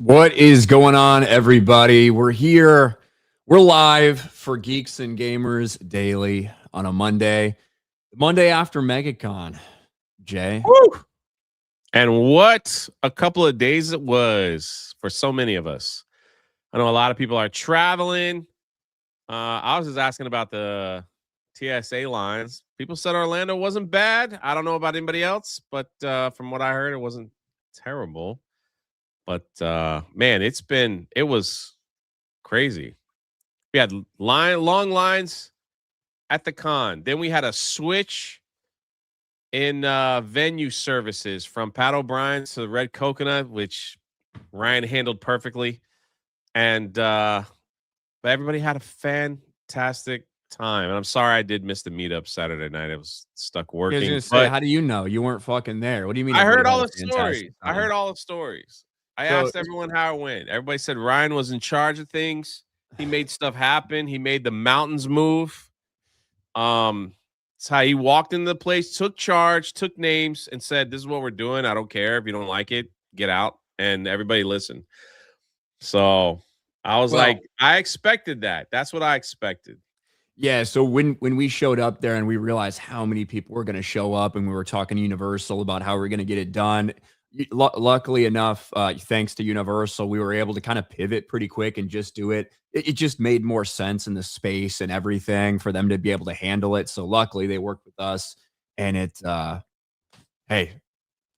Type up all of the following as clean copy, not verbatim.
What is going on, everybody? We're here. We're live for Geeks and Gamers Daily on a Monday, the Monday after Megacon. Jay, Woo! And what a couple of days it was for so many of us. I know a lot of people are traveling. I was just asking about the TSA lines. People said Orlando wasn't bad. I don't know about anybody else, but from what I heard, it wasn't terrible. But man, it was crazy. We had long lines at the con. Then we had a switch in venue services from Pat O'Brien's to the Red Coconut, which Ryan handled perfectly. And but everybody had a fantastic time. And I'm sorry I did miss the meetup Saturday night. I was stuck I was working. gonna say, But how do you know you weren't fucking there? What do you mean I everybody heard had all a the fantastic stories. I time? heard all the stories. I So, asked everyone how it went. Everybody said Ryan was in charge of things. He made stuff happen. He made the mountains move. It's how he walked into the place, took charge, took names, and said, "This is what we're doing. I don't care if you don't like it, get out." And everybody listened. So I was well, like, I expected that. That's what I expected. yeah. So when we showed up there and we realized how many people were going to show up, and we were talking to Universal about how we're going to get it done. Luckily enough, thanks to Universal, we were able to kind of pivot pretty quick and just do it. It just made more sense in the space and everything for them to be able to handle it. So luckily, they worked with us, and hey,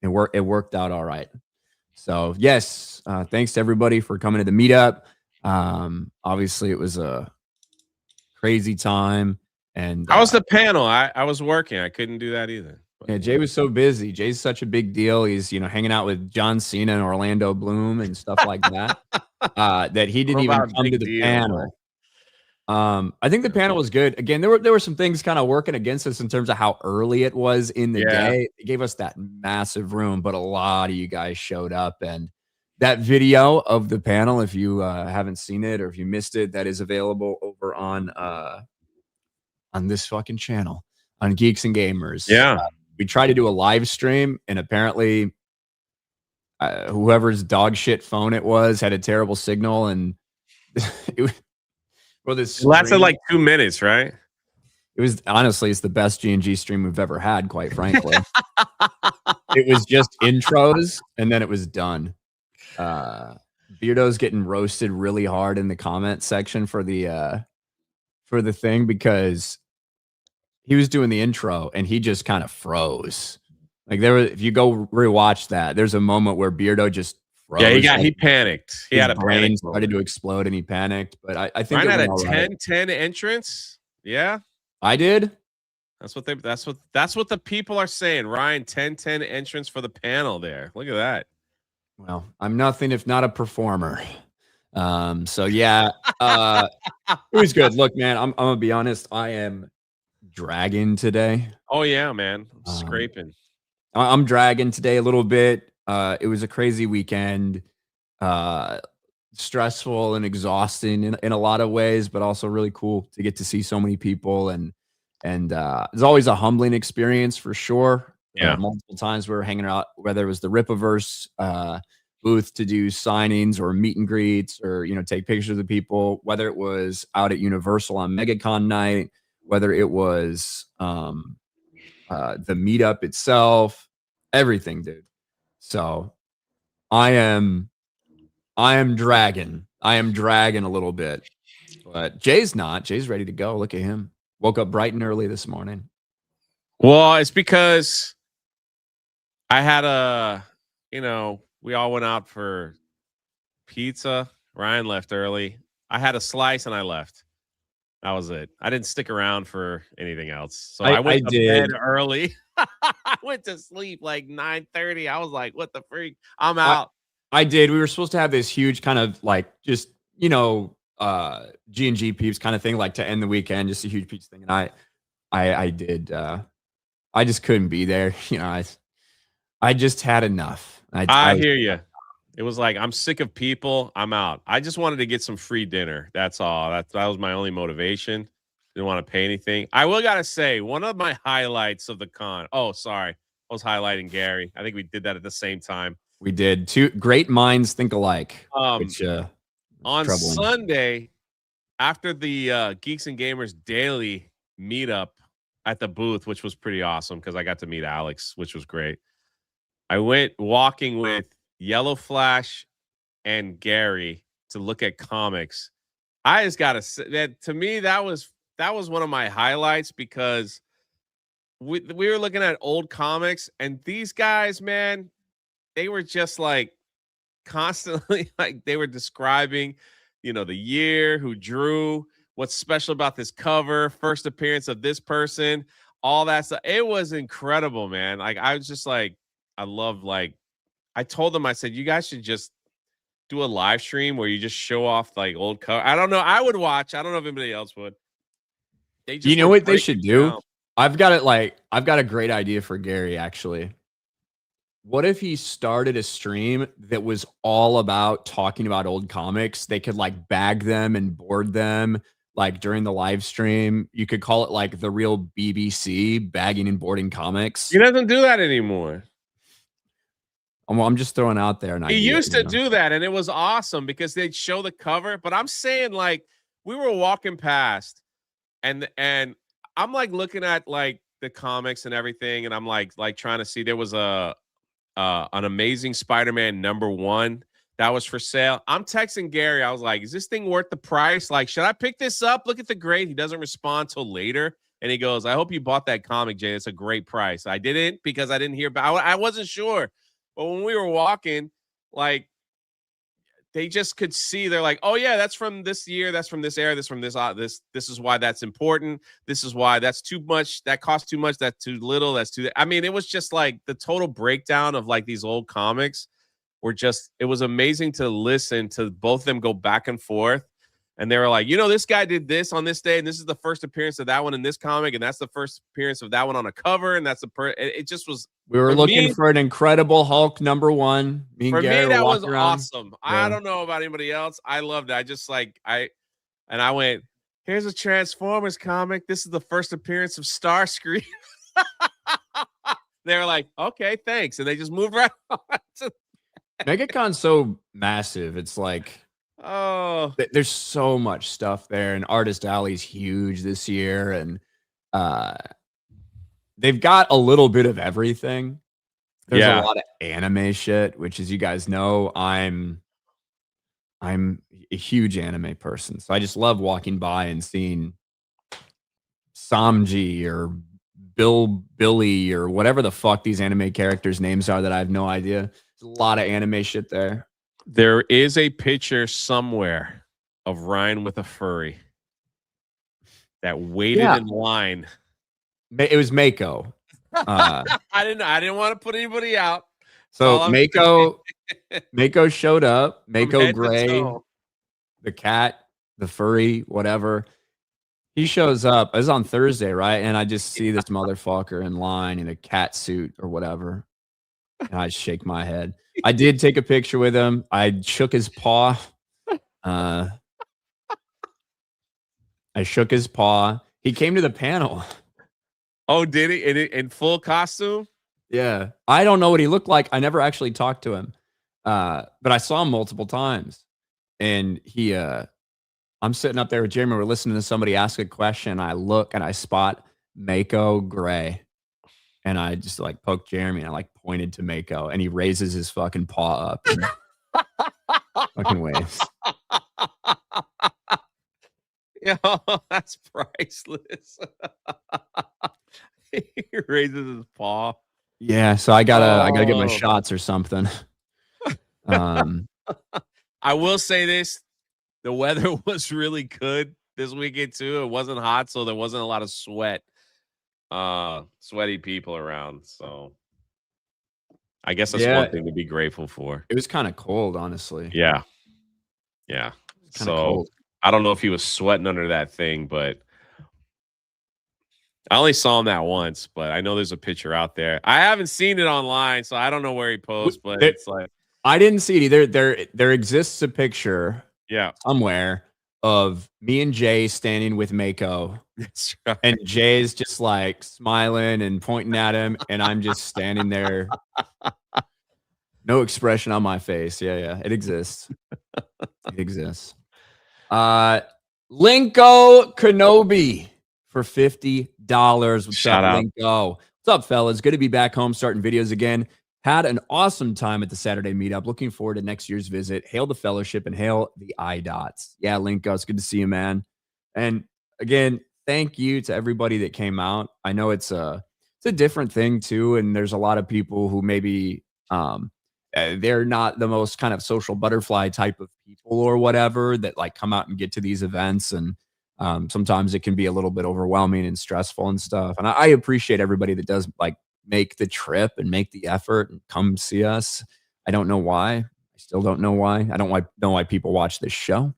it worked out all right. So yes, thanks to everybody for coming to the meetup. Obviously, it was a crazy time, and How was the panel? I was working. I couldn't do that either. But, yeah, Jay was so busy. Jay's such a big deal. He's, hanging out with John Cena and Orlando Bloom and stuff like that, that he I don't didn't know even about come to big the deal, but panel. I think the panel was good. Again, there were some things kind of working against us in terms of how early it was in the yeah. day. It gave us that massive room, but a lot of you guys showed up, and that video of the panel, if you haven't seen it or if you missed it, that is available over on this fucking channel on Geeks and Gamers. Yeah. We tried to do a live stream, and apparently, whoever's dog shit phone it was had a terrible signal, and it was for this It lasted stream. like 2 minutes, right? It was honestly, it's the best G&G stream we've ever had, quite frankly. It was just intros, and then it was done. Beardo's getting roasted really hard in the comment section for the thing because he was doing the intro and he just kind of froze. Like if you go rewatch that, there's a moment where Beardo just Yeah, froze. he panicked. He His had a panic brain started moment. to explode and he panicked. But I think Ryan it had went a all right. 10-10 entrance. Yeah. I did. That's what the people are saying. Ryan 10-10 entrance for the panel there. Look at that. Well, I'm nothing if not a performer. So yeah, it was good. Look, man, I'm gonna be honest. I am dragging today. Oh yeah, man. I'm Um, scraping. I'm dragging today a little bit. It was a crazy weekend, uh, stressful and exhausting in a lot of ways, but also really cool to get to see so many people and it's always a humbling experience for sure. Yeah. Multiple times we were hanging out, whether it was the Ripaverse booth to do signings or meet and greets or take pictures of people, whether it was out at Universal on MegaCon night, whether it was the meetup itself, everything, dude. So I am dragging. I am dragging a little bit, but Jay's not. Jay's ready to go. Look at him. Woke up bright and early this morning. Well, it's because I had we all went out for pizza. Ryan left early. I had a slice and I left. That was it. I didn't stick around for anything else. So I went to bed early. I went to sleep like 9:30. I was like, what the freak? I'm out. I did. We were supposed to have this huge kind of like just, G&G peeps kind of thing, like to end the weekend, just a huge pizza thing. And I did. I just couldn't be there. I just had enough. I hear you. It was like, I'm sick of people. I'm out. I just wanted to get some free dinner. That's all. That was my only motivation. Didn't want to pay anything. I will gotta say, one of my highlights of the con. Oh, sorry. I was highlighting Gary. I think we did that at the same time. We did. Two great minds think alike, which On troubling. Sunday, after the Geeks and Gamers Daily meetup at the booth, which was pretty awesome because I got to meet Alex, which was great. I went walking with Yellow Flash and Gary to look at comics. I just gotta say that to me that was one of my highlights because we were looking at old comics and these guys, man, they were just like constantly like they were describing, the year, who drew, what's special about this cover, first appearance of this person, all that stuff. It was incredible, man. Like I was just like, I love like I told them, I said, you guys should just do a live stream where you just show off like old cover. I don't know. I would watch. I don't know if anybody else would. They just You know were what they breaking should do? down. I've got a great idea for Gary, actually. What if he started a stream that was all about talking about old comics? They could like bag them and board them like during the live stream. You could call it like the real BBC bagging and boarding comics. He doesn't do that anymore. Well, I'm just throwing out there an idea. He used to do that, and it was awesome because they'd show the cover. But I'm saying, like, we were walking past, and I'm like looking at like the comics and everything, and I'm like trying to see. There was an Amazing Spider-Man #1 that was for sale. I'm texting Gary. I was like, "Is this thing worth the price? Like, should I pick this up? Look at the grade." He doesn't respond till later, and he goes, "I hope you bought that comic, Jay. It's a great price." I didn't because I didn't hear about. I wasn't sure. But when we were walking, like they just could see, they're like, "Oh yeah, that's from this year, that's from this era, this from this this is why that's important. This is why that's too much, that costs too much, that's too little, that's too." I mean, it was just like the total breakdown of like these old comics were just, it was amazing to listen to both of them go back and forth. And they were like, this guy did this on this day, and this is the first appearance of that one in this comic, and that's the first appearance of that one on a cover, and that's it just was. We were looking for an Incredible Hulk #1. Me and For Gary me, that was around. awesome. Yeah. I don't know about anybody else. I loved it. I just like I went, here's a Transformers comic. This is the first appearance of Starscream. They were like, okay, thanks, and they just moved right on. Megacon's so massive. It's like, oh, there's so much stuff there, and Artist Alley's huge this year, and they've got a little bit of everything. There's a lot of anime shit, which, as you guys know, I'm a huge anime person, so I just love walking by and seeing Samji or Billy or whatever the fuck these anime characters' names are that I have no idea. There's a lot of anime shit there. There is a picture somewhere of Ryan with a furry that waited in line. It was Mako. I didn't want to put anybody out. So Mako showed up. Mako Gray, the cat, the furry, whatever. He shows up. It was on Thursday, right? And I just see this motherfucker in line in a cat suit or whatever. And I shake my head. I did take a picture with him. I shook his paw. I shook his paw. He came to the panel. Oh, did he? In full costume? Yeah. I don't know what he looked like. I never actually talked to him. But I saw him multiple times. And I'm sitting up there with Jeremy. We're listening to somebody ask a question. I look and I spot Mako Gray. And I just like poked Jeremy and I like pointed to Mako. And he raises his fucking paw up. And fucking waves. Yo, that's priceless. He raises his paw. Yeah, so I gotta get my shots or something. I will say this: the weather was really good this weekend too. It wasn't hot, so there wasn't a lot of sweaty people around. So I guess that's one thing to be grateful for. It was kind of cold, honestly. Yeah. So cold. I don't know if he was sweating under that thing, but I only saw him that once, but I know there's a picture out there. I haven't seen it online, so I don't know where he posts, but it's like I didn't see it either. There exists a picture somewhere of me and Jay standing with Mako. That's right. And Jay's just like smiling and pointing at him, and I'm just standing there No expression on my face. Yeah, it exists. It exists. Linko Kenobi for $50. What's up, Shout out. Linko? What's up, fellas? Good to be back home starting videos again. Had an awesome time at the Saturday meetup. Looking forward to next year's visit. Hail the fellowship and hail the iDots. Yeah, Linko, it's good to see you, man. And again, thank you to everybody that came out. I know it's a different thing too, and there's a lot of people who maybe they're not the most kind of social butterfly type of people or whatever that like come out and get to these events. And sometimes it can be a little bit overwhelming and stressful and stuff. And I appreciate everybody that does like make the trip and make the effort and come see us. I don't know why. I still don't know why. I don't know why people watch this show.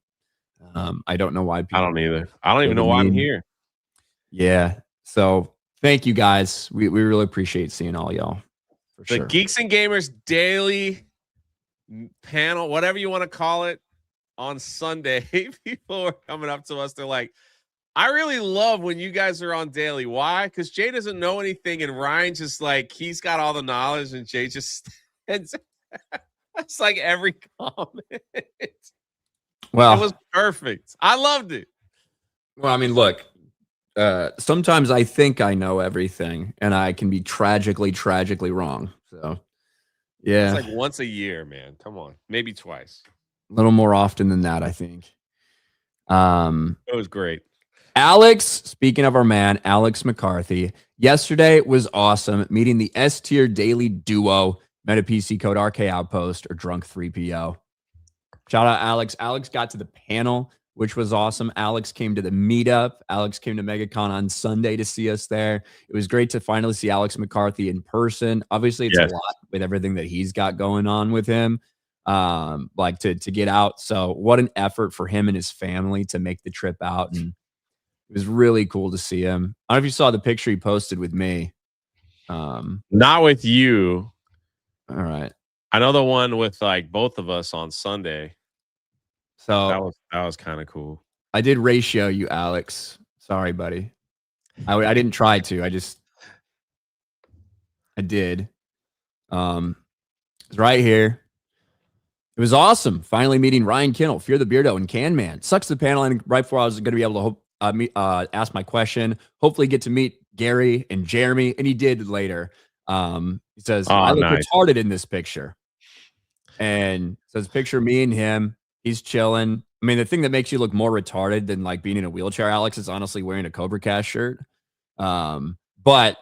I don't know why people. I don't either. I don't even know why I'm here. Yeah. So thank you guys. We really appreciate seeing all y'all. The sure. Geeks and Gamers Daily panel, whatever you want to call it, on Sunday. People were coming up to us. They're like, I really love when you guys are on daily. Why? Because Jay doesn't know anything, and Ryan just like he's got all the knowledge, and Jay just it's like every comment. Well, it was perfect. I loved it. Well, I mean, look, sometimes I think I know everything, and I can be tragically wrong. So, yeah, it's like once a year, man. Come on, maybe twice. A little more often than that, I think. It was great. Alex, speaking of our man, Alex McCarthy, yesterday was awesome. Meeting the S tier daily duo, Meta PC Code RK Outpost or Drunk 3PO. Shout out Alex. Alex got to the panel, which was awesome. Alex came to the meetup. Alex came to Megacon on Sunday to see us there. It was great to finally see Alex McCarthy in person. Obviously, it's a lot with everything that he's got going on with him. Like to get out. So what an effort for him and his family to make the trip out. And it was really cool to see him. I don't know if you saw the picture he posted with me. Not with you. All right. I know the one with like both of us on Sunday. So that was kind of cool. I did ratio you, Alex. Sorry, buddy. I didn't try to. I did. It's right here. It was awesome. Finally meeting Ryan Kinnell, Fear the Beardo, and Can Man. Sucks the panel, and right before I was going to be able to ask my question, hopefully get to meet Gary and Jeremy, and he did later. He says, I look retarded in this picture. And says, picture me and him. He's chilling. I mean, the thing that makes you look more retarded than like being in a wheelchair, Alex, is honestly wearing a Cobra Cast shirt. But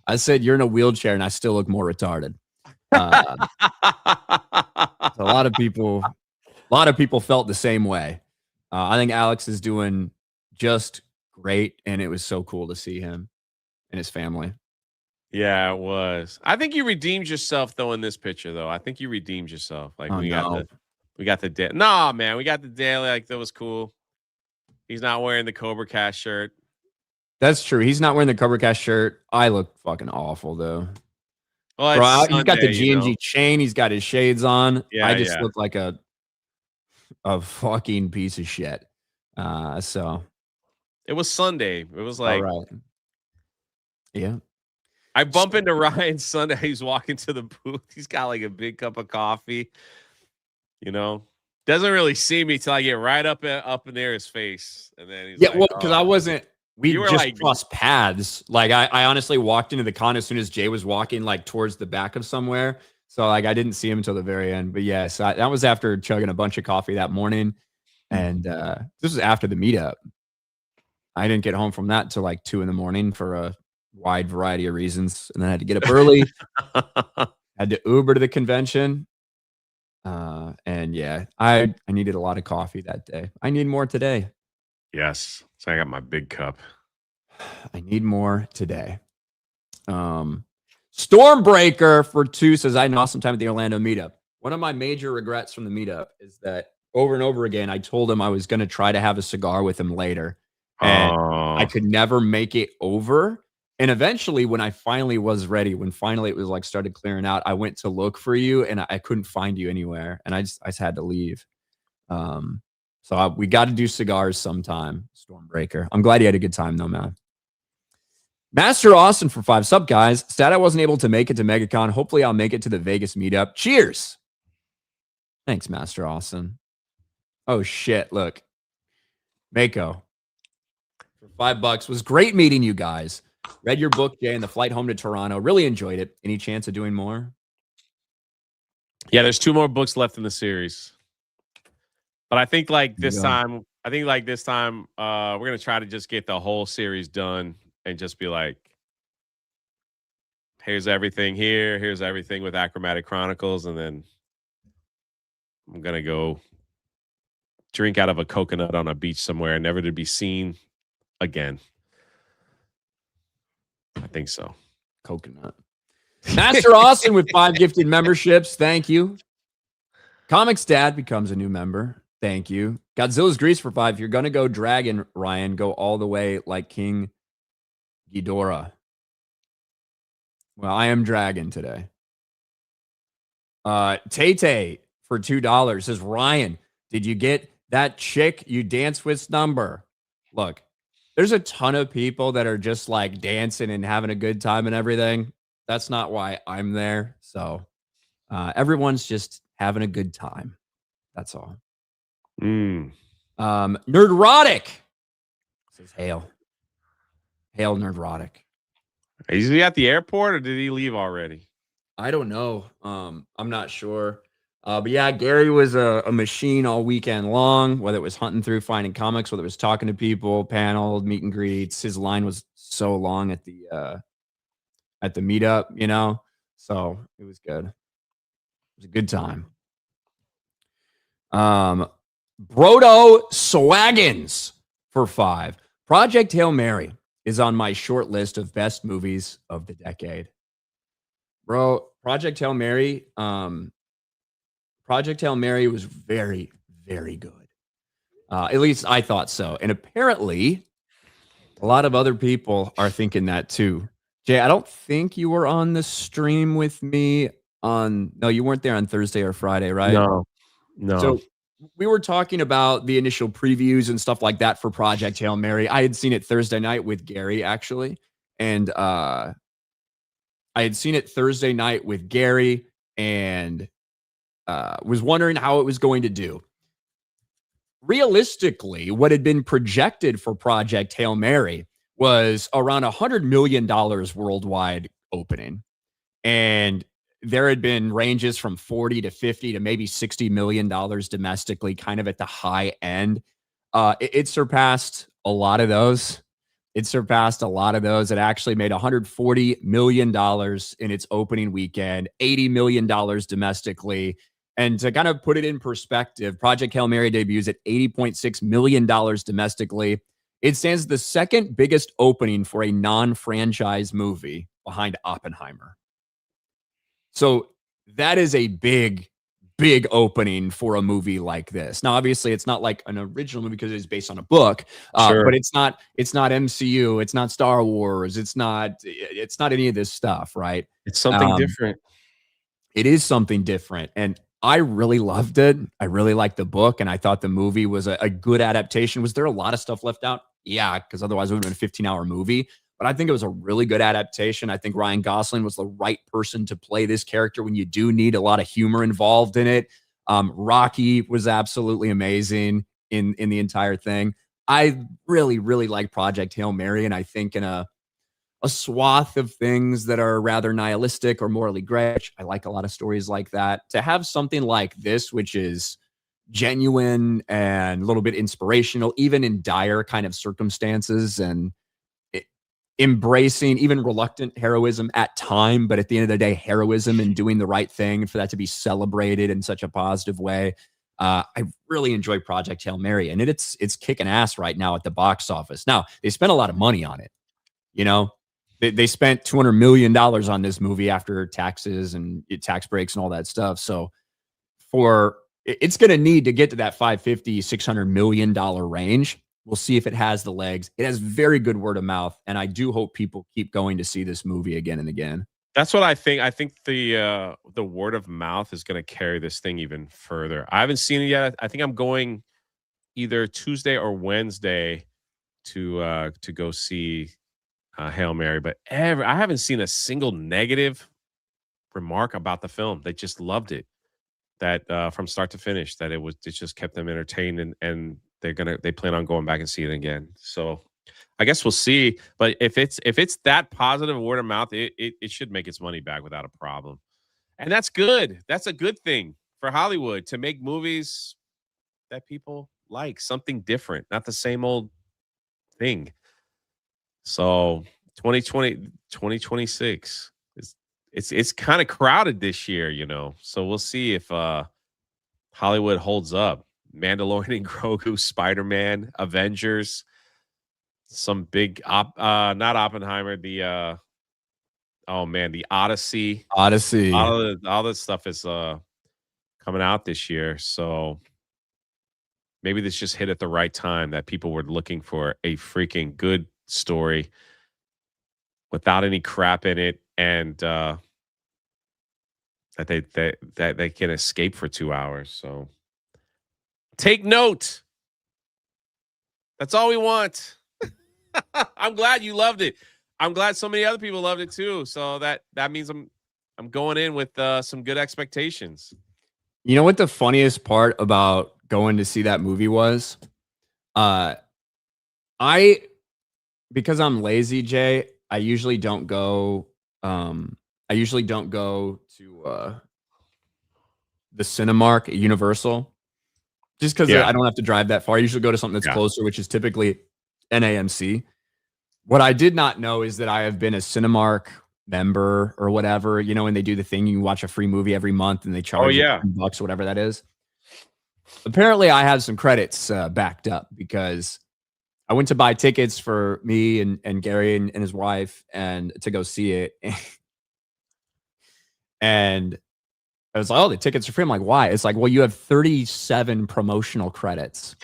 I said, you're in a wheelchair, and I still look more retarded. So a lot of people felt the same way. I think Alex is doing just great, and it was so cool to see him and his family. Yeah, it was. I think you redeemed yourself though in this picture, though. I think you redeemed yourself. Like we got the no, man, we got the daily. Like that was cool. He's not wearing the Cobra Cast shirt. That's true. He's not wearing the Cobra Cast shirt. I look fucking awful though. Well, bro, he's got the G&G chain. He's got his shades on. Yeah, I just look like a fucking piece of shit. So it was Sunday. It was like, all right. Yeah. I bump into Ryan Sunday. He's walking to the booth. He's got like a big cup of coffee. You know, doesn't really see me till I get right up near his face, and then he's well, because I wasn't. We just like, crossed paths. Like I honestly walked into the con as soon as Jay was walking like towards the back of somewhere. So like I didn't see him until the very end. But yes, that was after chugging a bunch of coffee that morning, and this was after the meetup. I didn't get home from that until like 2 a.m. for a wide variety of reasons, and then I had to get up early. Had to Uber to the convention, and yeah, I needed a lot of coffee that day. I need more today. Yes, so I got my big cup. I need more today. Stormbreaker for 2 says, I had an awesome time at the Orlando meetup. One of my major regrets from the meetup is that over and over again, I told him I was going to try to have a cigar with him later, and I could never make it over. And eventually, when I finally was ready, when finally it was like started clearing out, I went to look for you, and I couldn't find you anywhere, and I just had to leave. So we got to do cigars sometime, Stormbreaker. I'm glad you had a good time though, man. Master Austin for 5. Sup, guys? Sad I wasn't able to make it to Megacon. Hopefully, I'll make it to the Vegas meetup. Cheers. Thanks, Master Austin. Oh, shit. Look. Mako for $5. Was great meeting you guys. Read your book, Jay, and the flight home to Toronto. Really enjoyed it. Any chance of doing more? Yeah, there's 2 more books left in the series. But I think this time, we're going to try to just get the whole series done and just be like, here's everything here. Here's everything with Achromatic Chronicles. And then I'm going to go drink out of a coconut on a beach somewhere, never to be seen again. I think so. Coconut. Master Austin with 5 gifted memberships. Thank you. Comics Dad becomes a new member. Thank you. Godzilla's Grease for 5. If you're going to go Dragon, Ryan, go all the way like King Ghidorah. Well, I am Dragon today. Tay for $2 says, Ryan, did you get that chick you dance with's number? Look, there's a ton of people that are just like dancing and having a good time and everything. That's not why I'm there. So everyone's just having a good time. That's all. Nerdrotic says, Hail. Hail, Nerdrotic. Is he at the airport or did he leave already? I don't know. I'm not sure. But yeah, Gary was a machine all weekend long, whether it was hunting through, finding comics, whether it was talking to people, panel, meet and greets. His line was so long at the meetup, you know? So it was good. It was a good time. Brodo Swaggins for 5. Project Hail Mary is on my short list of best movies of the decade. Bro, Project Hail Mary was very, very good. At least I thought so. And apparently, a lot of other people are thinking that too. Jay, I don't think you were on the stream with me no, you weren't there on Thursday or Friday, right? No. So we were talking about the initial previews and stuff like that for Project Hail Mary. I had seen it Thursday night with Gary, actually. And I had seen it Thursday night with Gary and was wondering how it was going to do. Realistically, what had been projected for Project Hail Mary was around $100 million worldwide opening. And there had been ranges from 40 to 50 to maybe $60 million domestically, kind of at the high end. It surpassed a lot of those. It actually made $140 million in its opening weekend, $80 million domestically. And to kind of put it in perspective, Project Hail Mary debuts at $80.6 million domestically. It stands the second biggest opening for a non-franchise movie behind Oppenheimer. So that is a big, big opening for a movie like this. Now, obviously, it's not like an original movie because it's based on a book, Sure. but it's not MCU, it's not Star Wars, it's not any of this stuff, right? It's something different. It is something different, and I really loved it. I really liked the book, and I thought the movie was a good adaptation. Was there a lot of stuff left out? Yeah, because otherwise it would have been a 15-hour movie. But I think it was a really good adaptation. I think Ryan Gosling was the right person to play this character when you do need a lot of humor involved in it. Rocky was absolutely amazing in the entire thing. I really, really like Project Hail Mary, and I think in a swath of things that are rather nihilistic or morally gray, I like a lot of stories like that. To have something like this, which is genuine and a little bit inspirational, even in dire kind of circumstances, and embracing even reluctant heroism at time, but at the end of the day, heroism and doing the right thing, for that to be celebrated in such a positive way. I really enjoy Project Hail Mary, and it's kicking ass right now at the box office. Now, they spent a lot of money on it. You know, they spent $200 million on this movie after taxes and tax breaks and all that stuff. So it's going to need to get to that $550, $600 million range. We'll see if it has the legs. It has very good word of mouth, and I do hope people keep going to see this movie again and again. That's what I think. I think the word of mouth is going to carry this thing even further. I haven't seen it yet. I think I'm going either Tuesday or Wednesday to go see Hail Mary, but I haven't seen a single negative remark about the film. They just loved it. That from start to finish, that it just kept them entertained, and they plan on going back and see it again. So I guess we'll see. But if it's that positive word of mouth, it should make its money back without a problem. And that's good. That's a good thing for Hollywood to make movies that people like, something different, not the same old thing. So 2026 is it's kind of crowded this year, you know. So we'll see if Hollywood holds up. Mandalorian and Grogu, Spider-Man, Avengers, some big not Oppenheimer, the oh man, the Odyssey. Odyssey. All this stuff is coming out this year. So maybe this just hit at the right time that people were looking for a freaking good story without any crap in it, and that they can escape for 2 hours. So take note. That's all we want. I'm glad you loved it. I'm glad so many other people loved it too. So that means I'm going in with some good expectations. You know what the funniest part about going to see that movie was? Because I'm lazy, Jay, I usually don't go to the Cinemark at Universal, just because I don't have to drive that far. I usually go to something that's closer, which is typically an AMC. What I did not know is that I have been a Cinemark member or whatever, you know, when they do the thing, you watch a free movie every month and they charge you $10, whatever that is. Apparently I have some credits backed up because I went to buy tickets for me and Gary and his wife and to go see it. And I was like, oh, the tickets are free. I'm like, why? It's like, well, you have 37 promotional credits.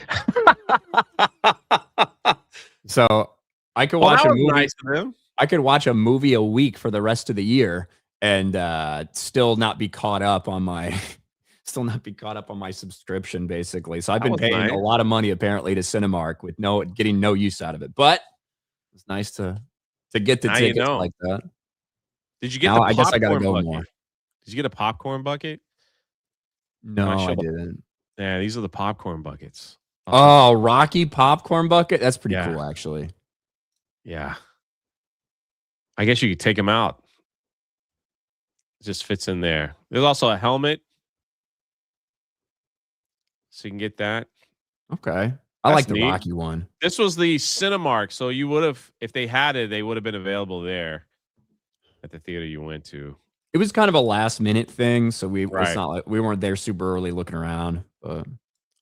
So I could watch a movie. Nice of him. I could watch a movie a week for the rest of the year and still not be caught up on my subscription, basically. So I've been paying a lot of money apparently to Cinemark with getting no use out of it. But it's nice to get the tickets like that. Did you get I guess I gotta go more. Did you get a popcorn bucket? No, I didn't. Yeah, these are the popcorn buckets. Oh, Rocky popcorn bucket? That's pretty cool, actually. Yeah. I guess you could take them out. It just fits in there. There's also a helmet. So you can get that. Okay. I like the Rocky one. This was the Cinemark. So you would have, if they had it, they would have been available there at the theater you went to. It was kind of a last minute thing. So it's not like we weren't there super early looking around. But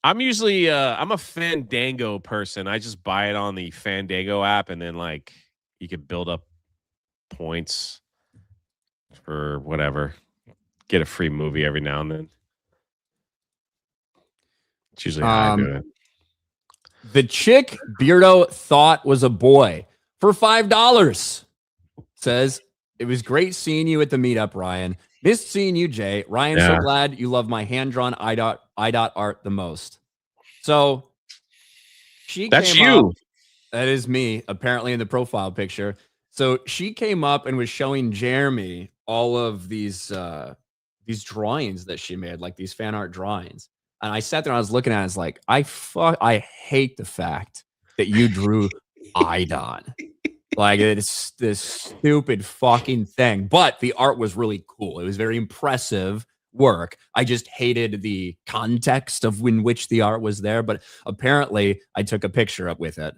I'm usually I'm a Fandango person. I just buy it on the Fandango app, and then like you could build up points for whatever. Get a free movie every now and then. It's usually how I do it. The chick Beardo thought was a boy for $5. Says, it was great seeing you at the meetup, Ryan. Missed seeing you, Jay. Ryan, so glad you love my hand-drawn eye dot art the most. So that's you. Up, that is me, apparently in the profile picture. So she came up and was showing Jeremy all of these drawings that she made, like these fan art drawings. And I sat there and I was looking at it, I was like, I hate the fact that you drew Idon. Like, it's this stupid fucking thing. But the art was really cool. It was very impressive work. I just hated the context of in which the art was there. But apparently I took a picture up with it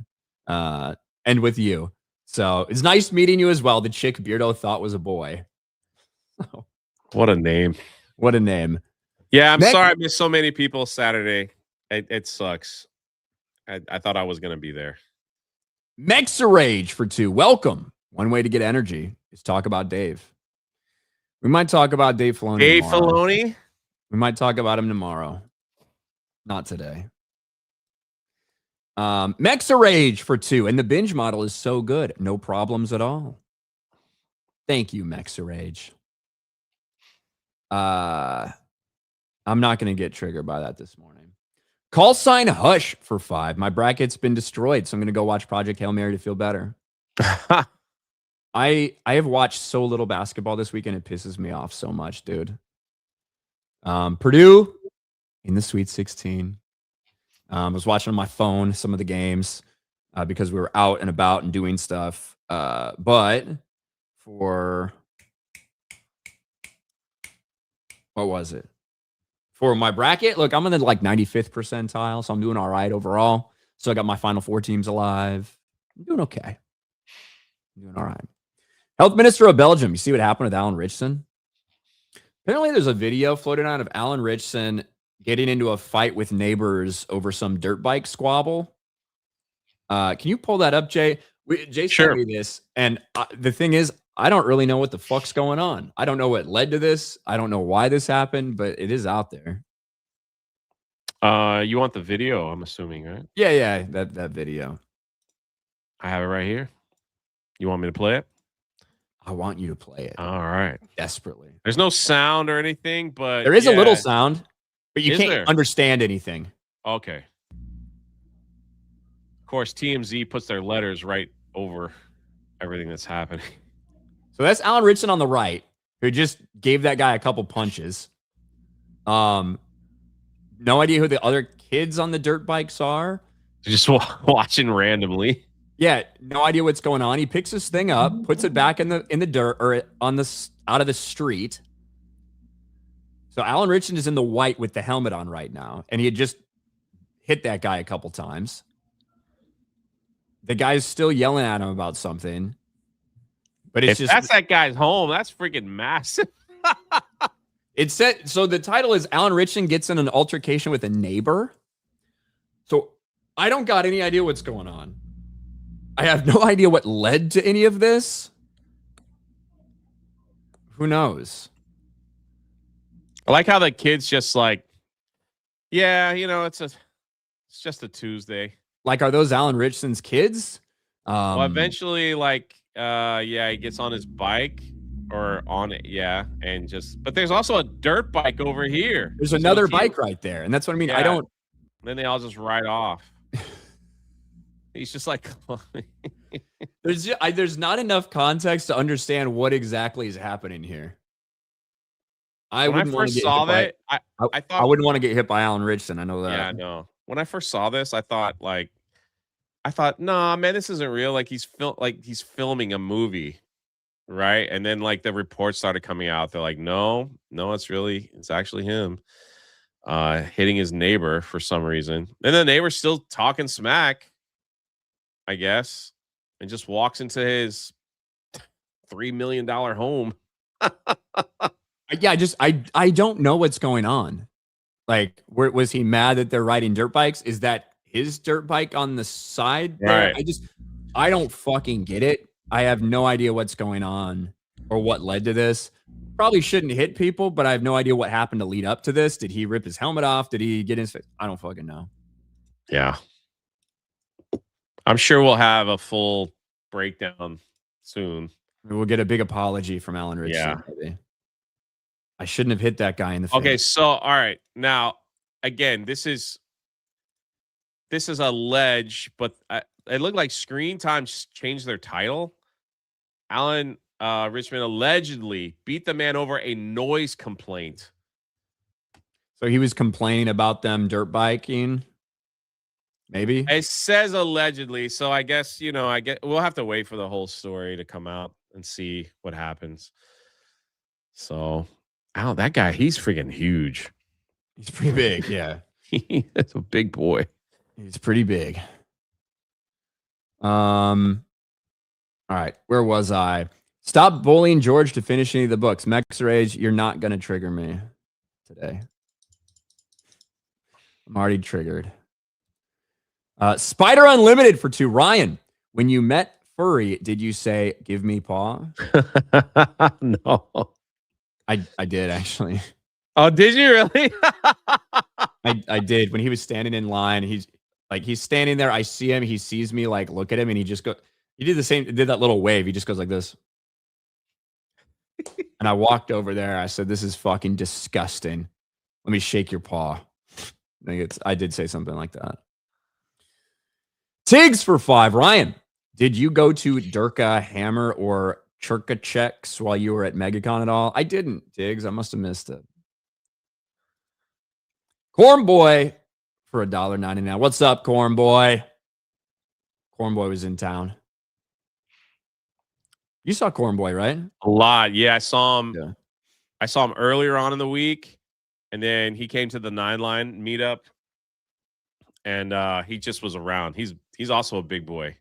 and with you. So it's nice meeting you as well. The chick Beardo thought was a boy. What a name. What a name. Yeah, I'm sorry I missed so many people Saturday. It sucks. I thought I was going to be there. Mexarage for 2. Welcome. One way to get energy is talk about Dave. We might talk about Dave Filoni. Dave Filoni? We might talk about him tomorrow. Not today. Mexarage for 2. And the binge model is so good. No problems at all. Thank you, Mexarage. I'm not going to get triggered by that this morning. Call sign Hush for 5. My bracket's been destroyed, so I'm going to go watch Project Hail Mary to feel better. I have watched so little basketball this weekend. It pisses me off so much, dude. Purdue in the Sweet 16. I was watching on my phone some of the games because we were out and about and doing stuff. But for what was it? For my bracket, look, I'm in the like 95th percentile, so I'm doing all right overall. So I got my final 4 teams alive. I'm doing okay. I'm doing all right. Health Minister of Belgium. You see what happened with Alan Ritchson? Apparently, there's a video floating around of Alan Ritchson getting into a fight with neighbors over some dirt bike squabble. Can you pull that up, Jay? Jay sent me this, and the thing is, I don't really know what the fuck's going on. I don't know what led to this. I don't know why this happened, but it is out there. You want the video? I'm assuming, right? Yeah, that video. I have it right here. You want me to play it? I want you to play it. All right. Desperately. There's no sound or anything, but there is a little sound, but you can't understand anything. Okay. Of course, TMZ puts their letters right over everything that's happening. So that's Alan Ritchson on the right, who just gave that guy a couple punches. No idea who the other kids on the dirt bikes are. Just watching randomly. Yeah, no idea what's going on. He picks this thing up, puts it back in the dirt or on the out of the street. So Alan Ritchson is in the white with the helmet on right now, and he had just hit that guy a couple times. The guy's still yelling at him about something, but it's if that's that guy's home, that's freaking massive. It said so. The title is Alan Ritchson gets in an altercation with a neighbor. So I don't got any idea what's going on. I have no idea what led to any of this. Who knows? I like how the kid's just like, yeah, it's just a Tuesday. Like, are those Alan Ritchson's kids? Well, eventually, he gets on his bike or on it, and but there's also a dirt bike over here. There's another bike right there, and that's what I mean. I don't. Then they all just ride off. He's just like, there's not enough context to understand what exactly is happening here. I wouldn't want to get hit by, I thought I wouldn't want to get hit by Alan Ritchson. I know that. Yeah, no. When I first saw this, I thought, nah, man, this isn't real. Like he's filming a movie, right? And then the reports started coming out. They're like, no, it's actually him hitting his neighbor for some reason. And the neighbor's still talking smack, I guess, and just walks into his $3 million home. Yeah, I don't know what's going on. Like, was he mad that they're riding dirt bikes? Is that his dirt bike on the side there? Right. I don't fucking get it. I have no idea what's going on or what led to this. Probably shouldn't hit people, but I have no idea what happened to lead up to this. Did he rip his helmet off? Did he get his face? I don't fucking know. Yeah. I'm sure we'll have a full breakdown soon. We'll get a big apology from Alan Ritchson. Yeah. Maybe. I shouldn't have hit that guy in the face. Okay, so all right. Now, again, this is alleged, but it looked like Screen Time changed their title. Alan Ritchson allegedly beat the man over a noise complaint. So he was complaining about them dirt biking? Maybe? It says allegedly, so I guess, we'll have to wait for the whole story to come out and see what happens. So, that guy, he's freaking huge. He's pretty big, yeah. That's a big boy. He's pretty big. All right, where was I? Stop bullying George to finish any of the books. Mex Rage, you're not going to trigger me today. I'm already triggered. Spider Unlimited for 2. Ryan, when you met Furry, did you say, give me paw? No. I did, actually. Oh, did you really? I did. When he was standing in line, he's standing there. I see him. He sees me, look at him, and he just goes, he did the same, did that little wave. He just goes like this. And I walked over there. I said, this is fucking disgusting. Let me shake your paw. I did say something like that. Tiggs for 5. Ryan, did you go to Durka Hammer or Churka checks while you were at Megacon at all? I didn't, Diggs. I must have missed it. Corn Boy for $1.99. What's up, Corn Boy? Corn Boy was in town. You saw Corn Boy, right? A lot. Yeah, I saw him. Yeah. I saw him earlier on in the week, and then he came to the 9 Line meetup, and he just was around. He's also a big boy.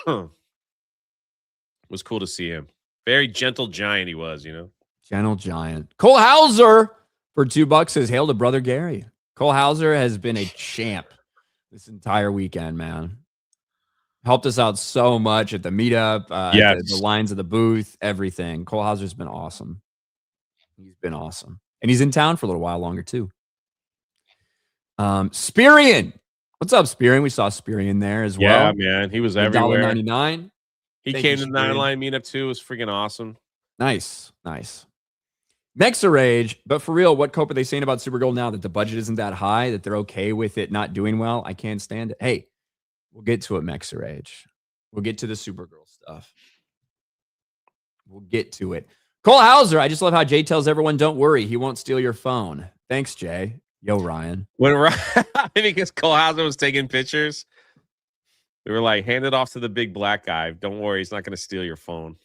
It was cool to see him. Very gentle giant he was, you know. Gentle giant. Cole Hauser for $2 says, hail to brother Gary. Cole Hauser has been a champ this entire weekend, man. Helped us out so much at the meetup, the lines of the booth, everything. Cole Hauser's been awesome. He's been awesome. And he's in town for a little while longer, too. Spirian. What's up, Spirian? We saw Spirian there as well. Yeah, man. He was everywhere. $1.99. He came to the 9 Line meetup, too. It was freaking awesome. Nice. Mexa Rage, but for real, what cope are they saying about Supergirl now? That the budget isn't that high, that they're okay with it not doing well? I can't stand it. Hey, we'll get to it, Mexa Rage. We'll get to the Supergirl stuff. We'll get to it. Cole Hauser, I just love how Jay tells everyone, don't worry, he won't steal your phone. Thanks, Jay. Yo, Ryan. Because Cole Hauser was taking pictures, they were like, hand it off to the big black guy. Don't worry, he's not going to steal your phone.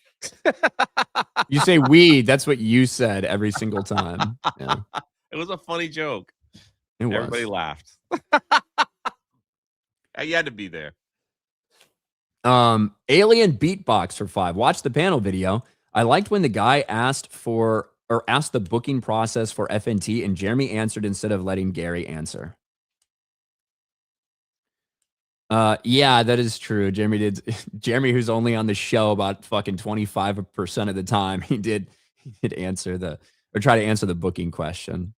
You say weed. That's what you said every single time. Yeah. It was a funny joke. Everybody laughed. You had to be there. Alien Beatbox for $5. Watch the panel video. I liked when the guy asked the booking process for FNT and Jeremy answered instead of letting Gary answer. Yeah, that is true. Jeremy, who's only on the show about fucking 25% of the time, he did answer try to answer the booking question.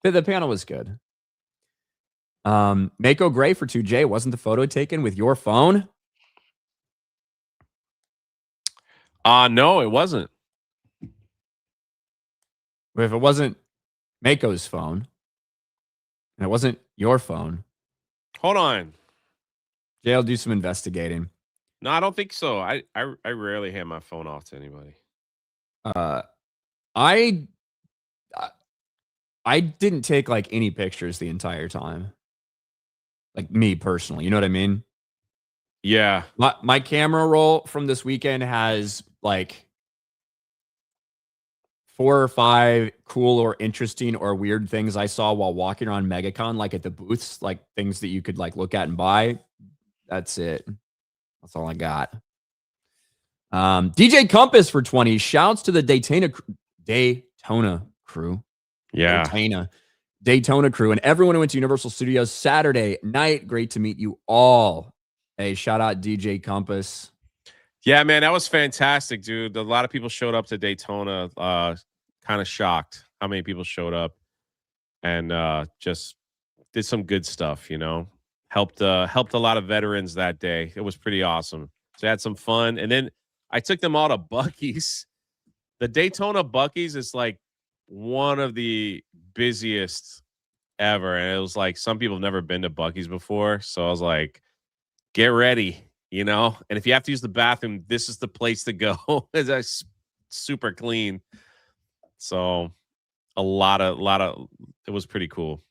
The panel was good. Mako Gray for 2J. Wasn't the photo taken with your phone? No, it wasn't. If it wasn't Mako's phone and it wasn't your phone. Hold on. Jay, I'll do some investigating. No, I don't think so. I rarely hand my phone off to anybody. I didn't take like any pictures the entire time. Like me personally, you know what I mean? Yeah. My camera roll from this weekend has like 4 or 5 cool or interesting or weird things I saw while walking around Megacon, like at the booths, like things that you could like look at and buy. That's it. That's all I got. DJ Compass for 20. Shouts to the Daytona crew. Yeah. Daytona crew and everyone who went to Universal Studios Saturday night. Great to meet you all. Hey, shout out DJ Compass. Yeah, man, that was fantastic, dude. A lot of people showed up to Daytona. Kind of shocked how many people showed up and just did some good stuff, you know. Helped a lot of veterans that day. It was pretty awesome. So I had some fun. And then I took them all to Buc-ee's. The Daytona Buc-ee's is like one of the busiest ever. And it was like some people have never been to Buc-ee's before. So I was like, get ready, you know? And if you have to use the bathroom, this is the place to go. It's super clean. So a lot of it was pretty cool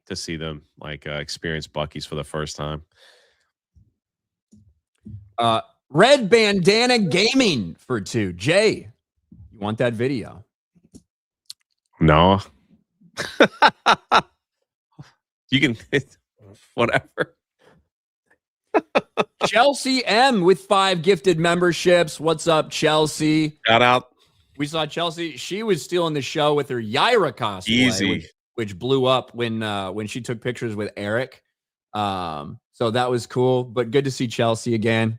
to see them like experience Buc-ee's for the first time. Red Bandana Gaming for 2. Jay, you want that video? No. You can whatever. Chelsea M with 5 gifted memberships. What's up, Chelsea? Shout out. We saw Chelsea. She was still in the show with her Yaira cosplay. Easy. Which blew up when she took pictures with Eric. So that was cool, but good to see Chelsea again.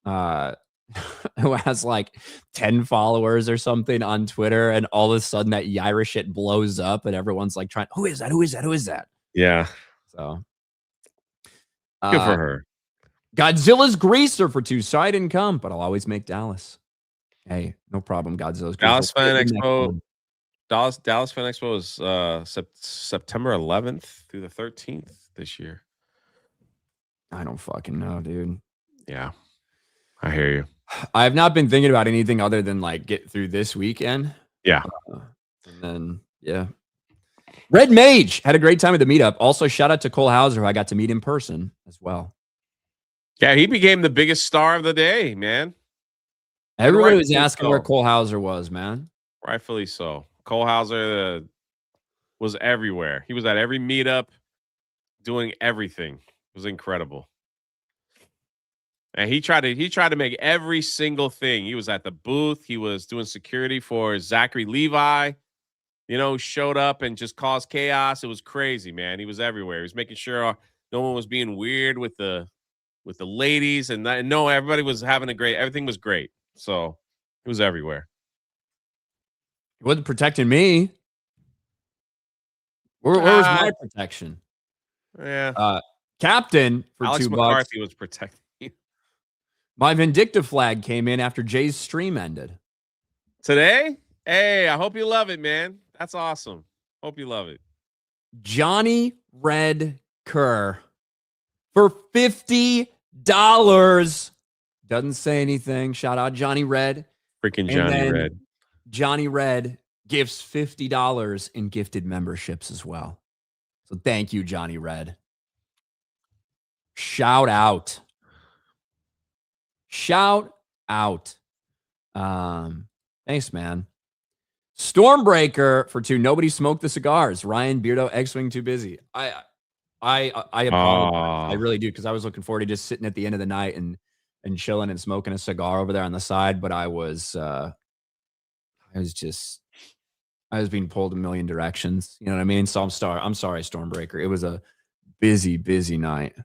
Who has like 10 followers or something on Twitter, and all of a sudden that Yaira shit blows up and everyone's like trying, who is that? Yeah. So good for her. Godzilla's Greaser for 2. So I didn't come, but I'll always make Dallas. Hey, no problem. Godzilla's Greaser. Dallas Fan Expo. Dallas Fan Expo is September 11th through the 13th this year. I don't fucking know, dude. Yeah, I hear you. I have not been thinking about anything other than like get through this weekend. Yeah. And then, yeah. Red Mage had a great time at the meetup. Also, shout out to Cole Hauser, who I got to meet in person as well. Yeah, he became the biggest star of the day, man. Everybody was asking where Cole Hauser was, man. Rightfully so. Cole Hauser was everywhere. He was at every meetup, doing everything. It was incredible. And he tried to make every single thing. He was at the booth. He was doing security for Zachary Levi. Showed up and just caused chaos. It was crazy, man. He was everywhere. He was making sure no one was being weird with the ladies, and no, everybody was having everything was great. So it was everywhere. He wasn't protecting me. Where was my protection? Yeah. Captain for Alex $2. McCarthy was protecting you. My vindictive flag came in after Jay's stream ended. Today? Hey, I hope you love it, man. That's awesome. Hope you love it. Johnny Red Kerr for $50. Doesn't say anything. Shout out Johnny Red. Freaking Johnny Red. Johnny Red gives $50 in gifted memberships as well. So thank you, Johnny Red. Shout out. Shout out. Thanks, man. Stormbreaker for $2. Nobody smoked the cigars. Ryan Beardo, X-Wing too busy. I apologize. I really do, because I was looking forward to just sitting at the end of the night and chilling and smoking a cigar over there on the side, but I was being pulled a million directions. You know what I mean? So I'm sorry, Stormbreaker. It was a busy night.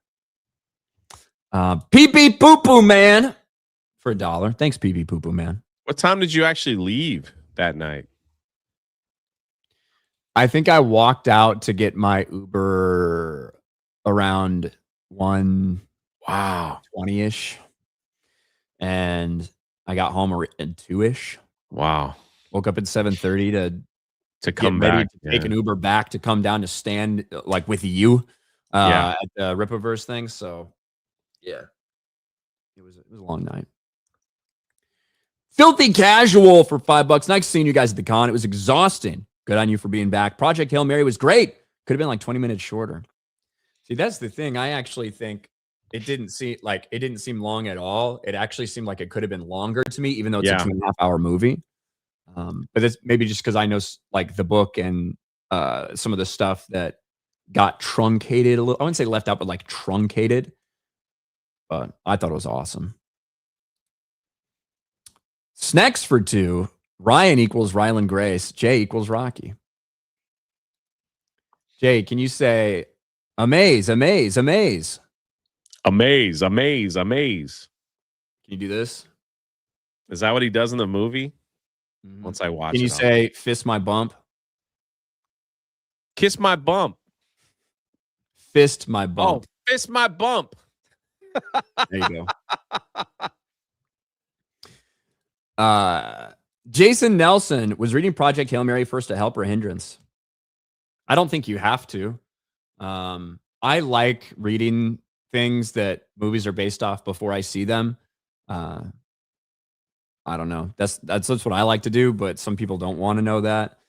Pee Pee Poo Poo Man for $1. Thanks, Pee Pee Poo Poo Man. What time did you actually leave that night? I think I walked out to get my Uber around 1:20-ish. And I got home at 2-ish. Wow. Woke up at 7:30 to come back. To take an Uber back to come down to stand like with you at the Ripaverse thing. So yeah. It was a long night. Filthy Casual for $5. Nice seeing you guys at the con. It was exhausting. Good on you for being back. Project Hail Mary was great. Could have been like 20 minutes shorter. See, that's the thing. I actually think it didn't seem long at all. It actually seemed like it could have been longer to me, even though it's a 2.5-hour movie. But that's maybe just because I know like the book and some of the stuff that got truncated a little. I wouldn't say left out, but like truncated. But I thought it was awesome. Snacks for $2. Ryan equals Ryland Grace. Jay equals Rocky. Jay, can you say amaze, amaze, amaze? Amaze, amaze, amaze. Can you do this? Is that what he does in the movie? Mm-hmm. Once I watch it. Can you say fist my bump? Kiss my bump. Fist my bump. Oh, fist my bump. There you go. Jason Nelson was reading Project Hail Mary first to help or hindrance. I don't think you have to. I like reading things that movies are based off before I see them. I don't know. That's what I like to do, but some people don't want to know that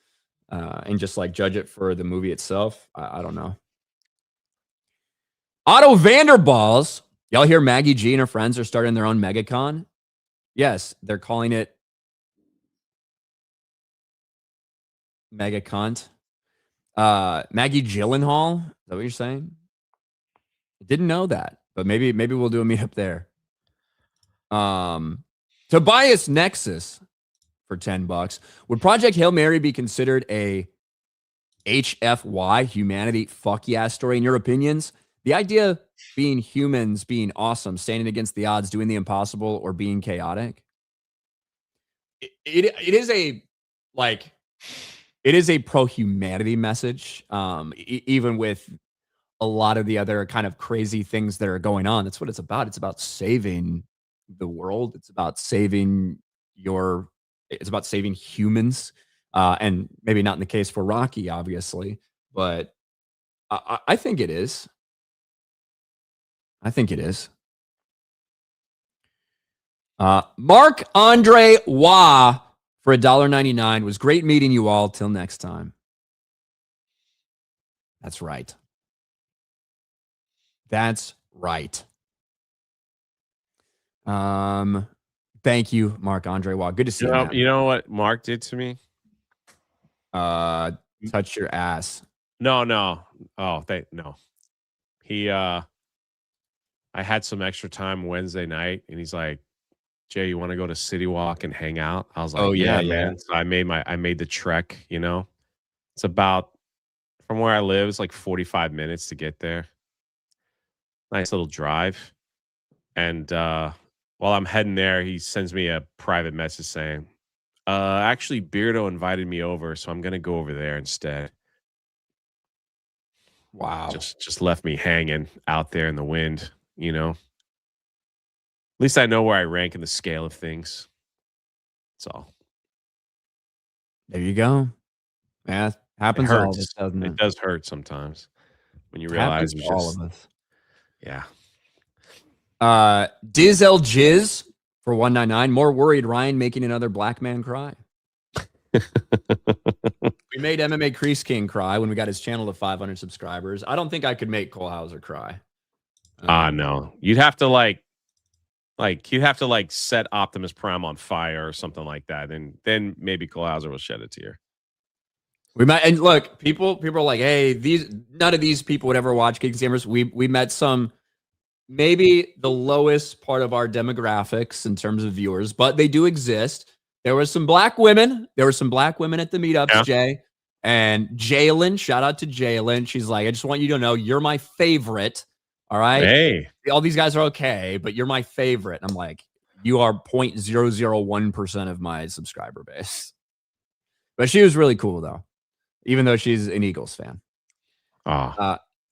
and just like judge it for the movie itself. I don't know. Otto Vanderballs. Y'all hear Maggie G and her friends are starting their own Megacon? Yes, they're calling it Megacon. Maggie Gyllenhaal. Is that what you're saying? I didn't know that, but maybe we'll do a meetup there. Tobias Nexus for $10. Would Project Hail Mary be considered a HFY, humanity fuck yeah story in your opinions? The idea being humans being awesome, standing against the odds, doing the impossible, or being chaotic. It is a pro-humanity message, even with a lot of the other kind of crazy things that are going on. That's what it's about. It's about saving the world. It's about saving humans. And maybe not in the case for Rocky, obviously, but I think it is. I think it is. Mark Andre Wah for $1.99. Was great meeting you all. Till next time. That's right. That's right. Thank you, Mark Andre Wah. Good to see you, man. You know what Mark did to me? Touch your ass. No. Oh, no. He I had some extra time Wednesday night, and he's like, Jay, you want to go to City Walk and hang out? I was like, Oh, yeah, man. So I made the trek, It's about from where I live, it's like 45 minutes to get there. Nice little drive. And while I'm heading there, he sends me a private message saying, actually Beardo invited me over, so I'm gonna go over there instead. Wow. Just left me hanging out there in the wind, At least I know where I rank in the scale of things. That's all. There you go. Yeah, happens to all of us, doesn't it? It does hurt sometimes when you realize happens to all of us. Yeah. Dizel Jizz for $1.99. More worried Ryan making another black man cry. We made MMA Crease King cry when we got his channel to 500 subscribers. I don't think I could make Cole Hauser cry. No. You'd have to you'd have to set Optimus Prime on fire or something like that, and then maybe Cole Hauser will shed a tear. We might, and look, people are like, hey, none of these people would ever watch Geeks Gamers. We met some, maybe the lowest part of our demographics in terms of viewers, but they do exist. There were some black women. There were some black women at the meetups, yeah. Jay. And Jalen, shout out to Jalen. She's like, I just want you to know you're my favorite. All right. Hey. All these guys are okay, but you're my favorite. And I'm like, you are 0.001% of my subscriber base. But she was really cool, though, even though she's an Eagles fan.